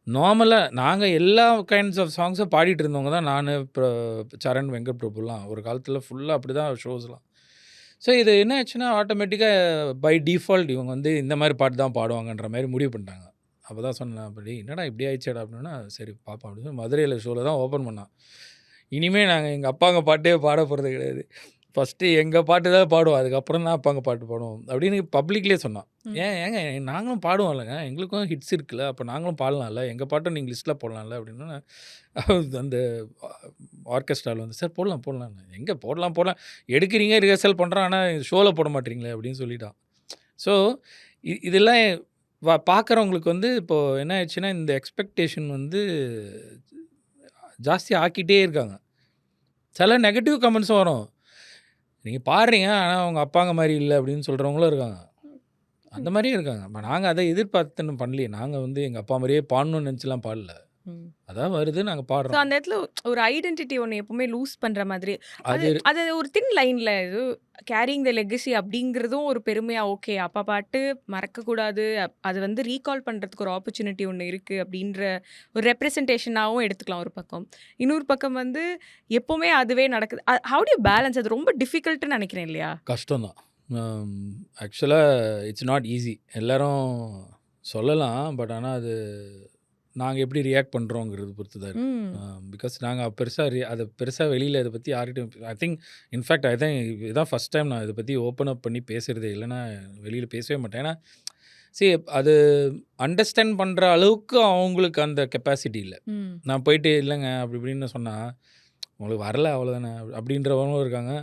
நார்மலாக நாங்கள் எல்லா கைண்ட்ஸ் ஆஃப் சாங்ஸை பாடிட்டு இருந்தவங்க தான் நான், சரண், வெங்கட் பிரபுலாம் ஒரு காலத்தில் ஃபுல்லாக அப்படி தான் ஷோஸ்லாம். ஸோ இது என்ன ஆச்சுன்னா ஆட்டோமேட்டிக்காக பை டிஃபால்ட் இவங்க வந்து இந்த மாதிரி பாட்டு தான் பாடுவாங்கன்ற மாதிரி முடிவு பண்ணிட்டாங்க. அப்போ தான் சொன்னேன், அப்படி என்னடா இப்படி ஆயிடுச்சேடா அப்படின்னா, சரி பார்ப்போம் அப்படின்னு சொல்லி மதுரையில் ஷோவில் தான் ஓப்பன் பண்ணான். இனிமேல் நாங்கள் எங்கள் அப்பாங்க பாட்டே பாட போகிறது கிடையாது. ஃபஸ்ட்டு எங்கள் பாட்டு தான் பாடுவோம், அதுக்கப்புறம் தான் அப்பாங்க பாட்டு பாடுவோம் அப்படின்னு பப்ளிக்லேயே சொன்னான். ம். ஏங்க நாங்களும் பாடுவோம் இல்லைங்க, எங்களுக்கும் ஹிட்ஸ் இருக்குல்ல, அப்போ நாங்களும் பாடலாம்ல, எங்கள் பாட்டும் நீங்கள் லிஸ்ட்டில் போடலாம்ல அப்படின்னா அந்த ஆர்கெஸ்ட்ராவில் வந்து சார் போடலாம் போடலாம், எங்கே போடலாம் போடலாம் எடுக்கிறீங்க, ரிஹர்சல் பண்ணுறோம், ஆனால் ஷோவில் போட மாட்டீங்களே அப்படின்னு சொல்லிட்டான். ஸோ இதெல்லாம் பார்க்குறவங்களுக்கு வந்து இப்போது என்ன ஆயிடுச்சுன்னா, இந்த எக்ஸ்பெக்டேஷன் வந்து ஜாஸ்தி ஆக்கிட்டே இருக்காங்க. சில நெகட்டிவ் கமெண்ட்ஸும் வரும். நீங்கள் பாடுறீங்க, ஆனால் உங்கள் அப்பாங்க மாதிரி இல்லை அப்படின்னு சொல்கிறவங்களும் இருக்காங்க. அந்த மாதிரியும் இருக்காங்க. நாங்கள் அதை எதிர்பார்த்துன்னு பண்ணலையே. நாங்கள் வந்து எங்கள் அப்பா மாதிரியே பாடணும்னு நினச்சிலாம் பாடல. ம். அதான் வருது, நாங்கள் ஸோ பாடுறோம். அந்த இடத்துல ஒரு ஐடென்டிட்டி ஒன்று எப்பவுமே லூஸ் பண்ணுற மாதிரி அது அது அது ஒரு தின் லைனில் இது கேரிங் த லெகசி அப்படிங்கிறதும் ஒரு பெருமையாக ஓகே அப்பா பாட்டு மறக்கக்கூடாது அது வந்து ரீகால் பண்ணுறதுக்கு ஒரு ஆப்பர்ச்சுனிட்டி ஒன்று இருக்குது அப்படின்ற ஒரு ரெப்ரசன்டேஷனாகவும் எடுத்துக்கலாம் ஒரு பக்கம். இன்னொரு பக்கம் வந்து எப்போவுமே அதுவே நடக்குது. How to balance? அது ரொம்ப டிஃபிகல்ட்டுன்னு நினைக்கிறேன் இல்லையா? கஷ்டம்தான். ஆக்சுவலாக இட்ஸ் நாட் ஈஸி. எல்லாரும் சொல்லலாம், பட் ஆனால் அது நாங்கள் எப்படி ரியாக்ட் பண்ணுறோங்கிறது பொறுத்து தான் இருக்குது. ம். பிகாஸ் நாங்கள் அதை பெருசாக வெளியில் இதை பற்றி யார்கிட்டையும் ஐ திங்க் இன்ஃபேக்ட் இதுதான் ஃபஸ்ட் டைம் நான் இதை பற்றி ஓப்பன் அப் பண்ணி பேசுகிறதே. இல்லைன்னா வெளியில் பேசவே மாட்டேன். ஏன்னா அது அண்டர்ஸ்டாண்ட் பண்ணுற அளவுக்கு அவங்களுக்கு அந்த கெப்பாசிட்டி இல்லை. ம். நான் போயிட்டு இல்லைங்க அப்படி இப்படின்னு சொன்னால் உங்களுக்கு வரல அவ்வளோதானே அப்படின்றவங்களும் இருக்காங்க.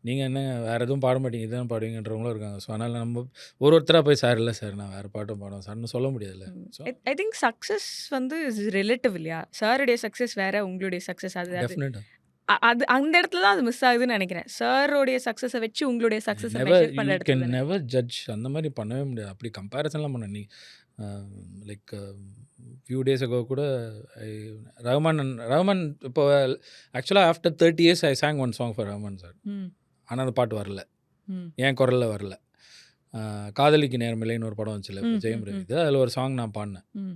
நீங்கள் என்ன வேறு எதுவும் பாட மாட்டீங்க, இதுதான் பாடுவீங்கன்றவங்களும் இருக்காங்க. ஸோ அதனால் நம்ம ஒருத்தராக போய் சார் இல்லை சார் நான் வேறு பாட்டும் பாடுவேன் சார்னு சொல்ல முடியாதுல்ல. ஸோ ஐ திங்க் சக்ஸஸ் வந்து ரிலேட்டிவ் இல்லையா? சாருடைய சக்ஸஸ் வேற, உங்களுடைய சக்ஸஸ் அது அது டெஃபினட்டாக அது அந்த இடத்துல தான் அது மிஸ் ஆகுதுன்னு நினைக்கிறேன். சாரோடைய சக்ஸஸை வச்சு உங்களுடைய சக்ஸஸை நெவர் மெஷர் பண்ணுற யூ இடத்துல கேன் தானே. Never judge. அந்த மாதிரி பண்ணவே முடியாது. அப்படி கம்பேரிசன்லாம் பண்ண நீ லைக் ஃபியூ டேஸ் அகோ கூட ரஹ்மான் இப்போ ஆக்சுவலாக after 30 years I song one song for Rahman sir. ம். ஆனால் அந்த பாட்டு வரல, ம். என் குரலில் வரல. காதலிக்கு நேர்மில்லைன்னு ஒரு படம் வந்துச்சுல ம். ஜெயம் ம். ரவி, ம். இது அதில் ஒரு சாங் நான் பாடினேன். ம்.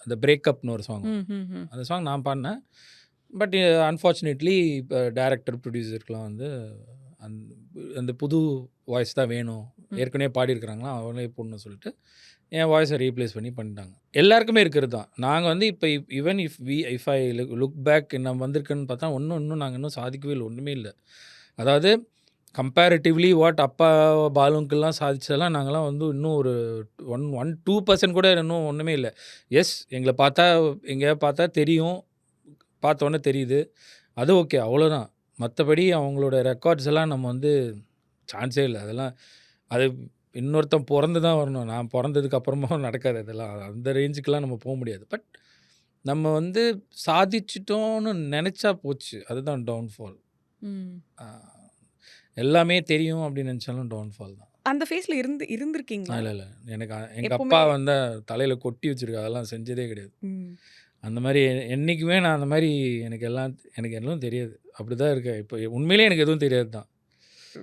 அந்த பிரேக்கப்னு ஒரு சாங், ம். ம். ம். அந்த சாங் நான் பாடினேன். பட் அன்ஃபார்ச்சுனேட்லி இப்போ டைரக்டர் ப்ரொடியூசருக்கெலாம் வந்து அந்த அந்த புது வாய்ஸ் தான் வேணும், ஏற்கனவே பாடியிருக்கிறாங்களா அவங்களே போடணும்னு சொல்லிட்டு என் வாய்ஸை ரீப்ளேஸ் பண்ணிட்டாங்க. எல்லாருக்குமே இருக்கிறது தான். நாங்கள் வந்து இப்போ even if I look back நம்ம வந்திருக்குன்னு பார்த்தா இன்னும் நாங்கள் இன்னும் சாதிக்கவே இல்லை, ஒன்றுமே இல்லை. அதாவது கம்பேரிட்டிவ்லி வாட் அப்பா பாலுங்கெல்லாம் சாதிச்சதெல்லாம் நாங்களாம் வந்து இன்னும் ஒரு 1-2% கூட இன்னும் ஒன்றுமே இல்லை. எஸ், எங்களை பார்த்தா எங்கேயாவது பார்த்தா தெரியும், பார்த்தோன்னே தெரியுது, அது ஓகே, அவ்வளோதான். மற்றபடி அவங்களோட ரெக்கார்ட்ஸ் எல்லாம் நம்ம வந்து சான்ஸே இல்லை. அதெல்லாம் அது இன்னொருத்தன் பிறந்து தான் வரணும். நான் பிறந்ததுக்கு அப்புறமா நடக்காது அதெல்லாம். அந்த ரேஞ்சுக்கெலாம் நம்ம போக முடியாது. பட் நம்ம வந்து சாதிச்சிட்டோன்னு நினச்சா போச்சு, அதுதான் டவுன்ஃபால். ம். எல்லாமே தெரியும் அப்படின்னு நினச்சாலும் டவுன்ஃபால் தான். அந்த ஃபேஸ்ல இருந்திருக்கீங்களா? இல்லை எனக்கு எங்கள் எப்பவுமே அப்பா வந்து தலையில் கொட்டி வச்சுருக்க, அதெல்லாம் செஞ்சதே கிடையாது. ம். அந்த மாதிரி என்றைக்குமே நான் அந்த மாதிரி எனக்கு எல்லாம் தெரியாது. அப்படி தான் இருக்கேன். இப்போ உண்மையிலேயே எனக்கு எதுவும் தெரியாது தான்.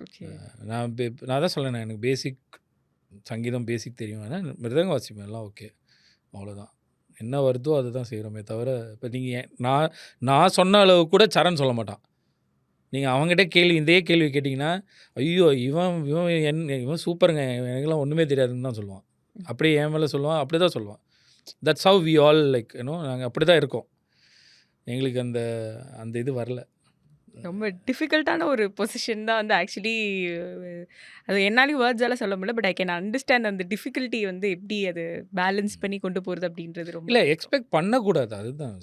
ஓகே. நான் தான் சொல்லேன், எனக்கு பேசிக் சங்கீதம் பேசிக் தெரியும். ஆனால் மிருதங்க வாசிப்பேன், எல்லாம் ஓகே, அவ்வளோதான். என்ன வருதோ அதை தான் செய்கிறோமே தவிர, இப்போ நீங்கள் நான் சொன்ன அளவு கூட சரண் சொல்ல மாட்டான். நீங்கள் அவங்ககிட்ட இதே கேள்வி கேட்டிங்கன்னா, ஐயோ இவன் சூப்பருங்க, எனக்கெல்லாம் ஒன்றுமே தெரியாதுன்னு தான் சொல்லுவான். அப்படியே என் மேலே சொல்லுவான், அப்படி தான் சொல்லுவான். That's how we all like நாங்கள் அப்படி தான் இருக்கோம். எங்களுக்கு அந்த இது வரல. ரொம்ப டிஃபிகல்ட்டான ஒரு பொசிஷன் தான் வந்து ஆக்சுவலி அது என்னாலையும் வேர்ட்ஸால சொல்ல முடியல. பட் ஐ கேன் அண்டர்ஸ்டாண்ட் அந்த டிஃபிகல்ட்டி வந்து எப்படி அது பேலன்ஸ் பண்ணி கொண்டு போகிறது அப்படின்றது ரொம்ப இல்லை, எக்ஸ்பெக்ட் பண்ணக்கூடாது. அதுதான்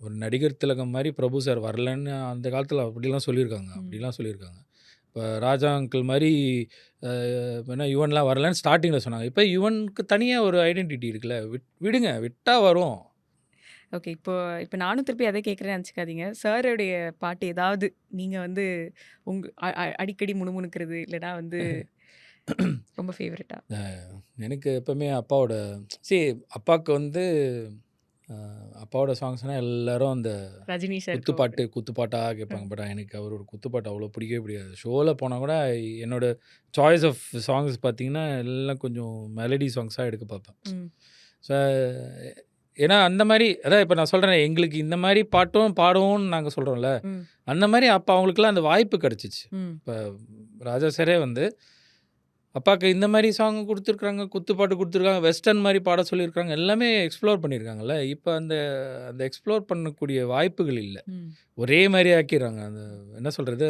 ஒரு நடிகர் திலகம் மாதிரி பிரபு சார் வரலன்னு அந்த காலத்தில் அப்படிலாம் சொல்லியிருக்காங்க. இப்போ ராஜா அங்கிள் மாதிரி என்ன யுவன்லாம் வரலன்னு ஸ்டார்டிங்கில் சொன்னாங்க. இப்போ யுவனுக்கு தனியாக ஒரு ஐடென்டிட்டி இருக்குல்ல, விடுங்க, விட்டால் வரும். ஓகே. இப்போ நானும் திருப்பி அதை கேட்குறேன்னு நினச்சிக்காதீங்க. சாரோடைய பாட்டு ஏதாவது நீங்கள் வந்து அடிக்கடி முணுமுணுக்கிறது இல்லைனா வந்து ரொம்ப ஃபேவரட்டா? எனக்கு எப்போவுமே அப்பாவுக்கு வந்து அப்பாவோட சாங்ஸ்னால் எல்லாரும் அந்த ரஜினி சார் குத்துப்பாட்டாக கேட்பாங்க. பட் எனக்கு அவர் ஒரு குத்துப்பாட்டு அவ்வளோ பிடிக்கவே பிடிக்காது. ஷோவில் போனால் கூட என்னோடய சாய்ஸ் ஆஃப் சாங்ஸ் பார்த்திங்கன்னா எல்லாம் கொஞ்சம் மெலடி சாங்ஸாக எடுக்க பார்ப்பேன். ஸோ ஏன்னா அந்த மாதிரி அதான் இப்போ நான் சொல்கிறேன், எங்களுக்கு இந்த மாதிரி பாட்டும் பாடுவோம்னு நாங்கள் சொல்கிறோம்ல, அந்த மாதிரி அப்போ அவங்களுக்குலாம் அந்த வாய்ப்பு கிடச்சிச்சு. இப்போ ராஜா சாரே வந்து அப்பாவுக்கு இந்த மாதிரி சாங் கொடுத்துருக்குறாங்க, குத்துப்பாட்டு கொடுத்துருக்காங்க, வெஸ்டர்ன் மாதிரி பாட சொல்லியிருக்காங்க, எல்லாமே எக்ஸ்ப்ளோர் பண்ணியிருக்காங்கல்ல. இப்போ அந்த எக்ஸ்ப்ளோர் பண்ணக்கூடிய வாய்ப்புகள் இல்லை, ஒரே மாதிரி ஆக்கிடுறாங்க. அந்த என்ன சொல்கிறது,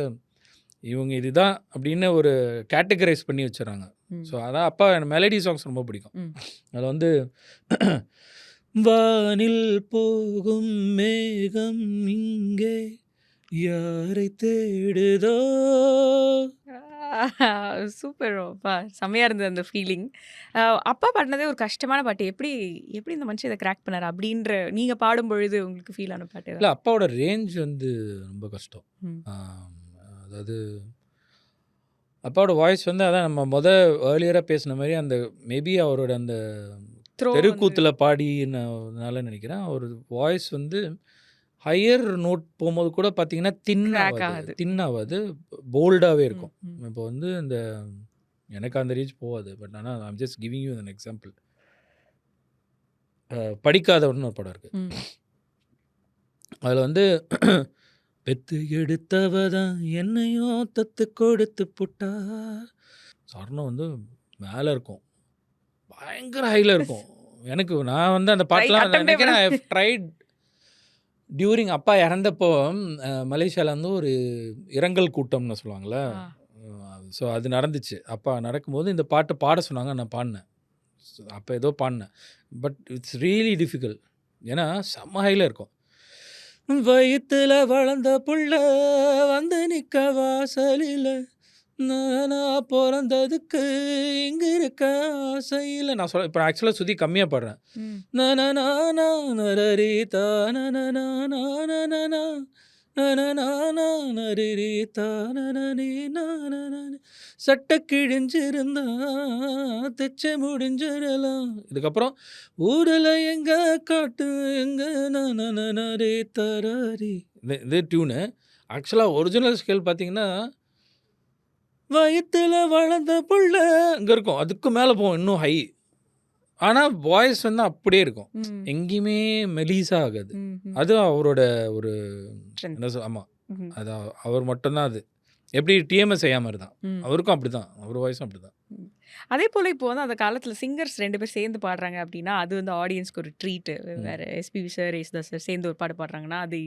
இவங்க இதுதான் அப்படின்னு ஒரு கேட்டகரைஸ் பண்ணி வச்சுறாங்க. ம். ஸோ அதான் அப்பா எனக்கு மெலடி சாங்ஸ் ரொம்ப பிடிக்கும். ம். அதில் வந்து வானில் போகும் மேகம் இங்கே யாரை தேடுதோ. சூப்பர் அப்பா! செம்மையா இருந்தது அந்த ஃபீலிங். அப்பா பாடுனதே ஒரு கஷ்டமான பாட்டு. எப்படி எப்படி இந்த மனுஷன் இத கிராக் பண்ணாரு? அப்படின்ற நீங்க பாடும்பொழுது உங்களுக்கு ஃபீல் ஆன பாட்டு இல்லை, ஏதாவது? அப்பாவோட ரேஞ்ச் வந்து ரொம்ப கஷ்டம். ம். அதாவது அப்பாவோட வாய்ஸ் வந்து அதான் நம்ம ஏர்லியராக பேசின மாதிரி அந்த மேபி அவரோட அந்த த்ரோ வந்து தெருக்கூத்தில் பாடினால நினைக்கிறேன். அவர் வாய்ஸ் வந்து ஹையர் நோட் போகும்போது கூட பார்த்தீங்கன்னா கிராக் ஆகாது. தின்னாவாது, போல்டாகவே ம். இருக்கும். ம். இப்போ வந்து இந்த எனக்கு அந்த ரீச் போகாது. பட் ஆனால் I'm just giving you an example. படிக்காதவர்னு ஒரு படம் இருக்குது. ம். அதில் வந்து பெத்து எடுத்தவ தான் என்னையும் தத்து கொடுத்து புட்டா. சொர்ணம் வந்து மேலே இருக்கும், பயங்கர ஹையில் இருக்கும். எனக்கு நான் வந்து அந்த பாட்டெலாம் attempt நினைக்கிறேன் ஐ ட்ரைட் டியூரிங் அப்பா இறந்தப்போ மலேசியாவில் வந்து ஒரு இரங்கல் கூட்டம்னு சொல்லுவாங்கள்ல. ஆ. ஸோ அது நடந்துச்சு. அப்பா நடக்கும்போது இந்த பாட்டை பாட சொன்னாங்க, நான் பாடினேன். அப்போ ஏதோ பாடினேன். But it's really difficult. ஏன்னா செம்ம ஹையில் இருக்கும். வயிற்றுல வளர்ந்த புள்ள வந்து நிற்க வாசலில், நானா பிறந்ததுக்கு இங்கே இருக்க ஆசையில். நான் சொல்ல இப்போ ஆக்சுவலாக சுதி கம்மியாக பாடுறேன். ம். நரரி தானனா நரரி தானனி நானனி சட்டை கிழிஞ்சிருந்தா தைச்ச முடிஞ்சிடலாம். இதுக்கப்புறம் ஊரில் எங்க காட்டு எங்க நரே தராரி. இது டியூனு. ஆக்சுவலாக ஒரிஜினல் ஸ்கேல் பார்த்தீங்கன்னா வயிற்றுல வளர்ந்த புள்ள இங்கே இருக்கும், அதுக்கு மேலே போகும் இன்னும் ஹை. ஆனால் வாய்ஸ் வந்து அப்படியே இருக்கும், ம். எங்கேயுமே மெலிசா ஆகாது. ம். ம். அது அவரோட ஒரு Strength. என்ன சொல் ஆமாம், ம். அது அவர் மட்டும்தான். அது எப்படி டிஎம்எஸ் ஐயா மாதிரி தான், ம். அவருக்கும் அப்படி தான், அவர் வாய்ஸும் அப்படி தான். ம். அதே போல இப்போ வந்து அந்த காலத்துல சிங்கர்ஸ் 2 பேர் சேர்ந்து பாடுறாங்க அப்படின்னா, அது வந்து ஆடியன்ஸ்க்கு ஒரு ட்ரீட். வேற எஸ்பிபி சார், யேசுதாஸ் சார் சேர்ந்து ஒரு பாட்டு பாடுறாங்கன்னா, அது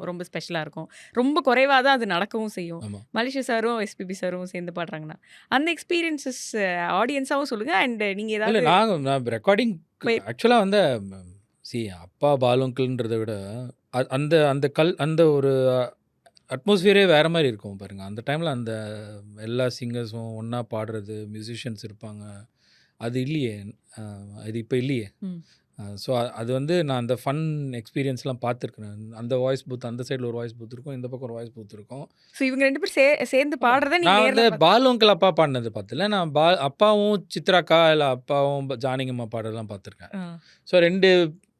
ரொம்ப ஸ்பெஷலா இருக்கும். ரொம்ப குறைவா தான் அது நடக்கவும் செய்யும். ஆமாம். மலேசியா சாரும், எஸ்பிபி சாரும் சேர்ந்து பாடுறாங்கன்னா, அந்த எக்ஸ்பீரியன்ஸஸ் ஆடியன்ஸாவும் சொல்லுங்க. அண்ட் நீங்க இல்லை, ஏதாவது நான் ரெக்கார்டிங் போய் ஆக்சுவலாக வந்து அப்பா பாலுங்கிள்ன்றதை விட அந்த அந்த ஒரு அட்மாஸ்ஃபியரே வேறு மாதிரி இருக்கும் பாருங்க. அந்த டைமில் அந்த எல்லா சிங்கர்ஸும் ஒன்றா பாடுறது, மியூசிஷியன்ஸ் இருப்பாங்க, அது இல்லையே. அது இப்போ இல்லையே. ம். ஸோ அது வந்து நான் அந்த ஃபன் எக்ஸ்பீரியன்ஸ்லாம் பார்த்துருக்குறேன். அந்த வாய்ஸ் பூத், அந்த சைடில் ஒரு வாய்ஸ் பூத் இருக்கும், இந்த பக்கம் ஒரு வாய்ஸ் பூத் இருக்கும். ஸோ இவங்க 2 பேர் சேர்ந்து பாடுறத நீங்க நான் வந்து நேர்ல பாலு அங்கிள் அப்பா பாடினது பார்த்தல, நான் அப்பாவும் சித்ராக்கா இல்லை அப்பாவும் ஜானகியம்மா பாடுறதெல்லாம் பார்த்துருக்கேன். ஆ. ஸோ 2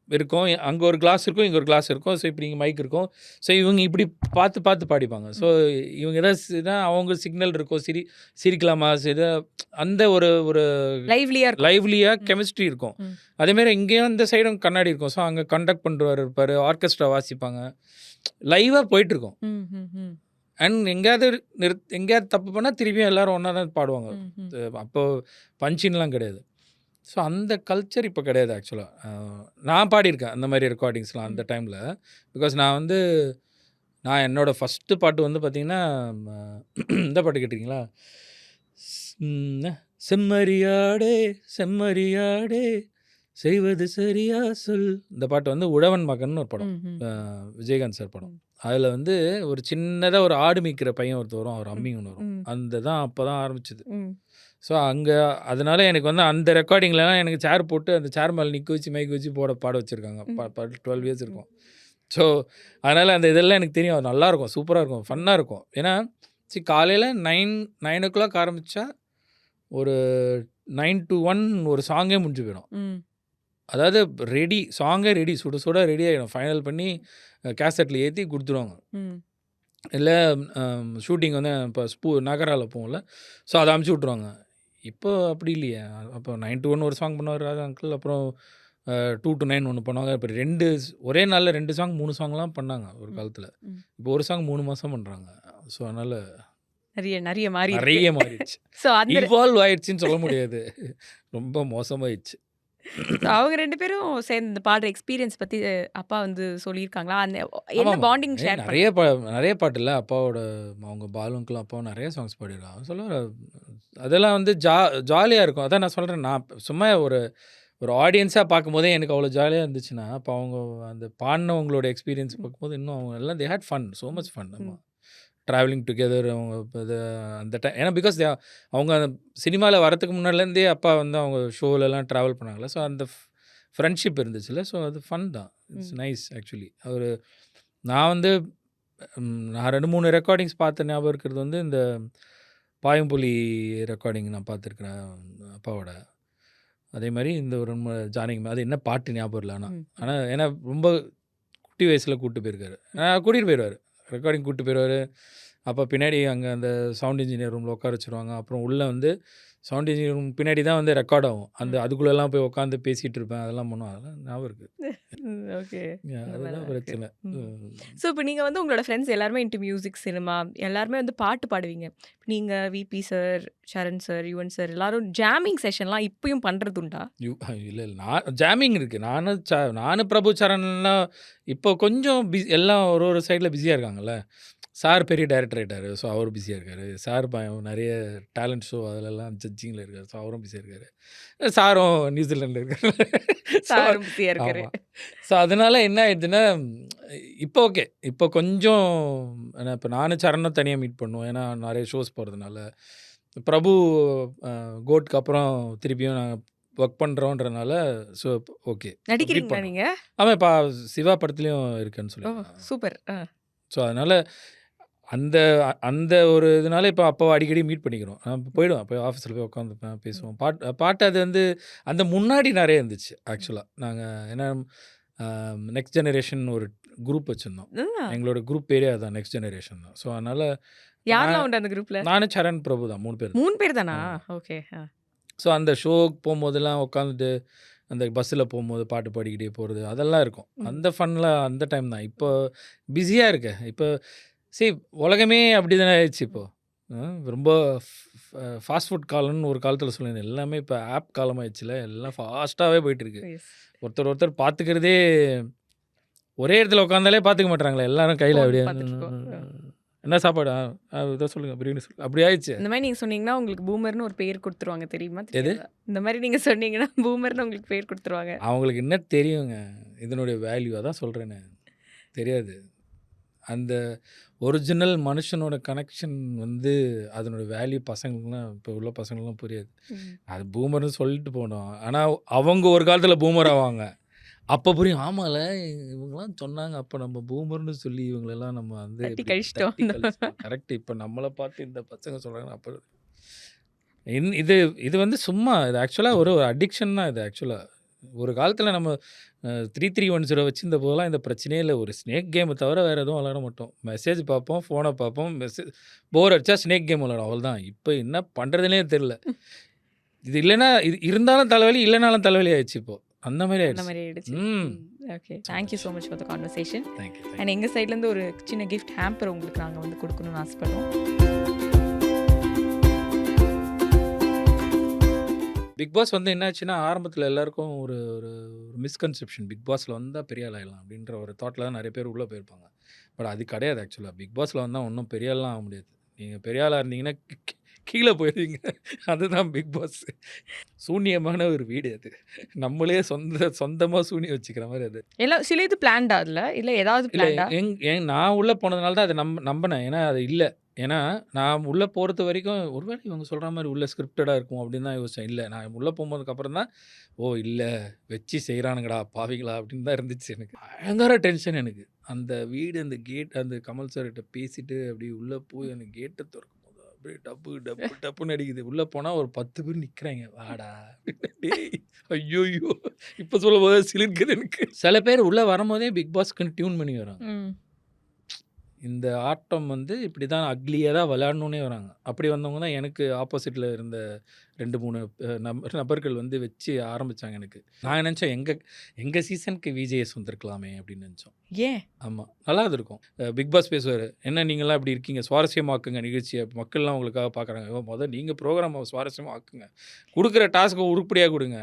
இருக்கும், அங்கே ஒரு கிளாஸ் இருக்கும், இங்கே ஒரு கிளாஸ் இருக்கும். ஸோ இப்படி இங்கே மைக் இருக்கும். ஸோ இவங்க இப்படி பார்த்து பாடிப்பாங்க. ஸோ இவங்க ஏதாவது அவங்க சிக்னல் இருக்கும், சிரிக்கலாமா அந்த ஒரு லைவ்லியா இருக்கும். லைவ்லியாக கெமிஸ்ட்ரி இருக்கும். ம். அதேமாரி இங்கேயும் இந்த சைடும் கண்ணாடி இருக்கும். ஸோ அங்கே கண்டக்ட் பண்ணுறவர் இருப்பார், ஆர்கெஸ்ட்ரா வாசிப்பாங்க, லைவாக போயிட்டுருக்கும். ம். ம். ம். அண்ட் எங்கேயாவது தப்பு பண்ணால் திருப்பியும் எல்லோரும் ஒன்றா தான் பாடுவாங்க. ம். ம். அப்போது பஞ்சின்லாம் கிடையாது. ஸோ அந்த கல்ச்சர் இப்போ கிடையாது ஆக்சுவலாக. நான் பாடியிருக்கேன் அந்த மாதிரி ரெக்கார்டிங்ஸ்லாம் அந்த டைமில். பிகாஸ் நான் என்னோடய ஃபஸ்ட்டு பாட்டு வந்து பார்த்திங்கன்னா, இந்த பாட்டு கேட்டிருக்கீங்களா? செம்மறியாடே செம்மறியாடே செய்வது சரியா சொல். இந்த பாட்டு வந்து உழவன் மகன் ஒரு படம், ம். ம். விஜயகாந்த் சார் படம். அதில் வந்து ஒரு சின்னதாக ஒரு ஆடு மீக்கிற பையன் ஒருத்தர் வரும், அவர் அம்மி ஒன்று வரும். ம். அந்த தான் அப்போ தான் ஆரம்பிச்சிது. ம். ஸோ அங்கே அதனால எனக்கு வந்து அந்த ரெக்கார்டிங்லலாம் எனக்கு சேர் போட்டு அந்த சேர் மேலே நிற்க வச்சு மைக் வச்சு பாட வச்சுருக்காங்க. 12 இயர்ஸ் இருக்கும். ஸோ அதனால் அந்த இதெல்லாம் எனக்கு தெரியும். அது நல்லாயிருக்கும், சூப்பராக இருக்கும், ஃபன்னாக இருக்கும். ஏன்னா காலையில் 9 o'clock ஆரம்பித்தா ஒரு 9 to 1 ஒரு சாங்கே முடிஞ்சு போயிடும். ம். அதாவது சாங்கே ரெடி, சுட சுட ரெடி ஆகிடும். ஃபைனல் பண்ணி கேசட்டில் ஏற்றி கொடுத்துருவாங்க. ம். இல்லை ஷூட்டிங் வந்து இப்போ நகராவில் போகும்ல, ஸோ அதை அமுச்சு விட்ருவாங்க. இப்போ அப்படி இல்லையே. அப்போ 9 to 1 ஒரு சாங் பண்ணுவார் ராஜா அங்கிள், அப்புறம் 2 to 9 ஒன்று பண்ணுவாங்க. இப்போ ஒரே நாளில் 2 சாங் 3 சாங்லாம் பண்ணாங்க ஒரு காலத்தில். இப்போ ஒரு சாங் 3 மாதம் பண்ணுறாங்க. ஸோ அதனால் நிறைய மாறி நிறைய மாறிடுச்சு. ஸோ அந்த இவால்வ் ஆயிடுச்சுன்னு சொல்ல முடியாது, ரொம்ப மோசமாயிடுச்சு. அவங்க 2 பேரும் சேர்ந்து இந்த பாடுற எக்ஸ்பீரியன்ஸ் பத்தி அப்பா வந்து சொல்லியிருக்காங்களா? அந்த என்ன ஆமாமா. பாண்டிங் ஷேர் நெறைய நெறைய பாட்டுல அப்பாவோட அவங்க பாலு அங்கிளும் அப்பாவும் நெறைய சாங்ஸ் பாடியிருக்காங்க. அவர் சொல்லுவாரு, அதெல்லாம் வந்து ஜாலியா இருக்கும். அதான் நான் சொல்றேன், நான் சும்மா ஒரு ஒரு ஆடியன்ஸா பார்க்கும்போதே எனக்கு அவ்வளோ ஜாலியா இருந்துச்சுன்னா, அப்போ அவங்க அந்த பாடுனவங்களோட எக்ஸ்பீரியன்ஸ் பார்க்கும்போது இன்னும் அவங்க எல்லாம் they had fun. So much fun. ஆமா. ம். ட்ராவலிங் டுகெதர் அவங்க இப்ப அந்த ஏன்னா பிகாஸ் அவங்க சினிமால வரதுக்கு முன்னாடிலேருந்தே அப்பா வந்து அவங்க ஷோலலாம் ட்ராவல் பண்ணாங்கல்ல. ஸோ அந்த ஃப்ரெண்ட்ஷிப் இருந்துச்சுல்ல. ஸோ அது ஃபன் தான். இட்ஸ் ம். Nice actually. நான் வந்து நான் 2, 3 ரெக்கார்டிங்ஸ் பார்த்த ஞாபகம் இருக்கிறது வந்து இந்த பாயம்புலி ரெக்கார்டிங் நான் பார்த்துருக்கிறேன் அப்பாவோட. அதே மாரி இந்த ஒரு ஜானகி அது என்ன பாட்டு ஞாபகம் இல்ல ஆனா. ம். ஆனா ஏன்னா ரொம்ப குட்டி வயசுல கூட்டு போயிருக்காரு. கூட்டிட்டு போயிருவாரு. ரெக்கார்டிங் கூட்டு போயிருவாரு. அப்போ பின்னாடி அங்கே அந்த சவுண்ட் இன்ஜினியர் ரூமில் உட்கார வச்சுருவாங்க. அப்புறம் உள்ளே வந்து சவுண்ட் இன்ஜினியர் ரூம் பின்னாடி தான் வந்து ரெக்கார்ட் ஆகும். அந்த ம். அதுக்குள்ளெல்லாம் போய் உட்காந்து பேசிகிட்டு இருப்பேன். அதெல்லாம் பண்ணுவோம். அதெல்லாம் ஞாபகம் இருக்குது. ஓகே. அதுதான் பிரச்சனை. ஸோ இப்போ நீங்க வந்து உங்களோட ஃப்ரெண்ட்ஸ் எல்லாருமே இன்டு மியூசிக், சினிமா எல்லாருமே வந்து பாட்டு பாடுவீங்க. நீங்க விபி சார், சரண் சார், யுவன் சார் எல்லாரும் ஜாமிங் செஷன்லாம் இப்பயும் பண்றது உண்டா? இல்லை நான் ஜாமிங் இருக்குது. நானும் பிரபு சரண்லாம் இப்போ கொஞ்சம் எல்லாம் ஒரு ஒரு சைடில் பிஸியாக இருக்காங்கல்ல. சார் பெரிய டைரக்டர் ஆகிட்டார். ஸோ அவர் பிஸியாக இருக்கார். சார் நிறைய டேலண்ட் ஷோ அதிலெல்லாம் ஜட்ஜிங்கில் இருக்கார். ஸோ அவரும் பிஸியாக இருக்கார். சாரும் நியூசிலாண்டில் இருக்கார். சாரும் பிஸியா இருக்காரு. ஆமாம். ஸோ அதனால் என்ன ஆயிடுதுன்னா, இப்போ ஓகே. இப்போ கொஞ்சம் இப்போ நானும் சரணும் தனியாக மீட் பண்ணுவோம். ஏன்னா நிறைய ஷோஸ் போகிறதுனால. பிரபு கோட்க்கு அப்புறம் திருப்பியும் நாங்கள் ஒர்க் பண்ணுறோன்றனால ஸோ ஓகே. நடிக்கிறீங்களா நீங்க? ஆமாம். இப்போ சிவா படத்துலையும் இருக்கேன்னு ஓ சொல்லி. சூப்பர். ஸோ அதனால் அந்த அந்த ஒரு இதனால இப்போ அப்பாவை அடிக்கடி மீட் பண்ணிக்கிறோம். நான் போயிடுவேன். போய் ஆஃபீஸில் போய் உட்காந்துப்பேன், பேசுவோம். பாட்டு அது வந்து அந்த முன்னாடி நிறைய இருந்துச்சு ஆக்சுவலாக. நாங்கள் ஏன்னா நெக்ஸ்ட் ஜெனரேஷன் ஒரு குரூப் வச்சுருந்தோம். எங்களோட குரூப் பேரே அதுதான், நெக்ஸ்ட் ஜெனரேஷன் தான். ஸோ அதனால் யாரெல்லாம் உண்டு அந்த குரூப்ல? நானும் சரண் பிரபு தான் 3 பேர். 3 பேர் தானா? ஆமா. ஓகே. ஸோ அந்த ஷோக்கு போகும்போதெல்லாம் உட்காந்துட்டு அந்த பஸ்ஸில் போகும்போது பாட்டு பாடிக்கிட்டே போகிறது அதெல்லாம் இருக்கும். அந்த ஃபன்னில் அந்த டைம் தான். இப்போ பிஸியாக இருக்கு. இப்போ உலகமே அப்படி தானே ஆயிடுச்சு இப்போது. ரொம்ப ஃபாஸ்ட் ஃபுட் காலம்னு ஒரு காலத்தில் சொல்லியிருந்தேன். எல்லாமே இப்போ ஆப் காலமாகிடுச்சுல. எல்லாம் ஃபாஸ்ட்டாகவே போயிட்டுருக்கு. ஒருத்தர் பார்த்துக்கிறதே ஒரே இடத்துல உட்காந்தாலே பார்த்துக்க மாட்டாங்களே. எல்லாரும் கையில் அப்படியே என்ன சாப்பாடு இதை சொல்லுங்கள், பிரியாணி சொல்லுங்கள், அப்படி ஆயிடுச்சு. இந்த மாதிரி நீங்கள் சொன்னீங்கன்னா உங்களுக்கு பூமர்னு ஒரு பேர் கொடுத்துருவாங்க, தெரியுமா? எது? இந்த மாதிரி நீங்கள் சொன்னீங்கன்னா பூமர்னு உங்களுக்கு பேர் கொடுத்துருவாங்க. அவங்களுக்கு என்ன தெரியுங்க இதனுடைய வேல்யூ? அதான் சொல்கிறேன்னு தெரியாது. அந்த ஒரிஜினல் மனுஷனோட கனெக்ஷன் வந்து அதனோட வேல்யூ பசங்களுக்குலாம் இப்போ உள்ள பசங்களுக்குலாம் புரியாது. அது பூமர்னு சொல்லிட்டு போனோம். ஆனால் அவங்க ஒரு காலத்தில் பூமர் ஆவாங்க. அப்போ புரியும். ஆமால இவங்கெல்லாம் சொன்னாங்க, அப்போ நம்ம பூமர்னு சொல்லி இவங்களெல்லாம் நம்ம வந்து தட்டி கழிச்சிட்டோம். கரெக்ட். இப்போ நம்மளை பார்த்து இந்த பசங்க சொல்கிறாங்க. அப்போ இது இது வந்து சும்மா இது ஆக்சுவலாக ஒரு அடிக்ஷன் தான். இது ஆக்சுவலாக ஒரு காலத்தில் நம்ம 3310 வச்சிருந்த போதெல்லாம் இந்த பிரச்சனையே இல்லை. ஒரு ஸ்னேக் கேமை தவிர வேறு எதுவும் விளாட மாட்டோம். மெசேஜ் பார்ப்போம், ஃபோனை பார்ப்போம், போர் அடிச்சா ஸ்னேக் கேம் விளாடும், அவ்வளோதான். இப்போ என்ன பண்ணுறதுனே தெரில. இது இல்லைன்னா இது இருந்தாலும் தலைவலி, இல்லைனாலும் தலைவலி ஆயிடுச்சு இப்போ. அந்த மாதிரி ஆயிடுச்சு. Okay, thank you so much for the conversation. Thank you. And எங்கள் சைட்லேருந்து ஒரு சின்ன கிஃப்ட் ஹேம்பர் உங்களுக்கு நாங்கள் வந்து கொடுக்கணும்னு ஆசைப்படுறோம். பிக் பாஸ் வந்து என்னாச்சுன்னா, ஆரம்பத்தில் எல்லாருக்கும் ஒரு ஒரு மிஸ்கன்செப்ஷன், பிக் பாஸில் வந்தால் பெரிய ஆள் ஆகிடலாம் அப்படின்ற ஒரு தாட்டில் தான் நிறைய பேர் உள்ளே போயிருப்பாங்க. பட் அது கிடையாது. ஆக்சுவலாக பிக் பாஸில் வந்தால் ஒன்றும் பெரிய ஆள்லாம் ஆக முடியாது. நீங்கள் பெரிய ஆளாக இருந்தீங்கன்னா கீழே போயிடுவீங்க. அதுதான் பிக் பாஸ். சூன்யமான ஒரு வீடு அது. நம்மளே சொந்தமாக சூனியம் வச்சுக்கிற மாதிரி அது. எல்லாம் சில இது பிளான்டா இல்லை ஏதாவது பிளான்டா? நான் உள்ளே போனதுனால தான் அதை நம்பினேன். ஏன்னா அது இல்லை. ஏன்னா நான் உள்ளே போகிறது வரைக்கும் ஒருவேளை இவங்க சொல்கிற மாதிரி உள்ளே ஸ்கிரிப்டடாக இருக்கும் அப்படின்னு தான் யோசித்தேன். இல்லை, நான் உள்ளே போகும்போதுக்கப்புறம் தான் இல்லை வச்சு செய்கிறானுங்கடா பாவிங்களா அப்படின்னு தான் இருந்துச்சு எனக்கு. பயங்கர டென்ஷன் எனக்கு. அந்த வீடு, அந்த கேட், அந்த கமல் சார்கிட்ட பேசிட்டு அப்படியே உள்ளே போய் அந்த கேட்டை திறக்கும் போது அப்படியே டப்பு டப்பு டப்புன்னு அடிக்குது. உள்ளே போனால் ஒரு 10 பேர் நிற்கிறாங்க, வாடா டேய் ஐயோயோ இப்போ சொல்லும் போது சிலிர்க்குது எனக்கு. சில பேர் உள்ளே வரும்போதே பிக் பாஸ்க்குன்னு டியூன் பண்ணி வராங்க. இந்த ஆட்டம் வந்து இப்படி தான் அக்லியாக தான் விளையாடணுன்னே வராங்க. அப்படி வந்தவங்க தான் எனக்கு ஆப்போசிட்டில் இருந்த 2-3 நபர்கள் வந்து வச்சு ஆரம்பித்தாங்க எனக்கு. நான் நினச்சேன் எங்கள் சீசனுக்கு விஜேஎஸ் வந்திருக்கலாமே அப்படின்னு நினச்சோம். ஏன்? ஆமாம், நல்லா இருக்கும். பிக் பாஸ் பேசுவார், என்ன நீங்களாம் இப்படி இருக்கீங்க, சுவாரஸ்யமாக்குங்க நிகழ்ச்சியை, மக்கள்லாம் உங்களுக்காக பார்க்குறாங்க. முதல் நீங்கள் ப்ரோக்ராமை சுவாரஸ்யமாக ஆக்குங்க, கொடுக்குற டாஸ்க்கை உருப்படியாக கொடுங்க.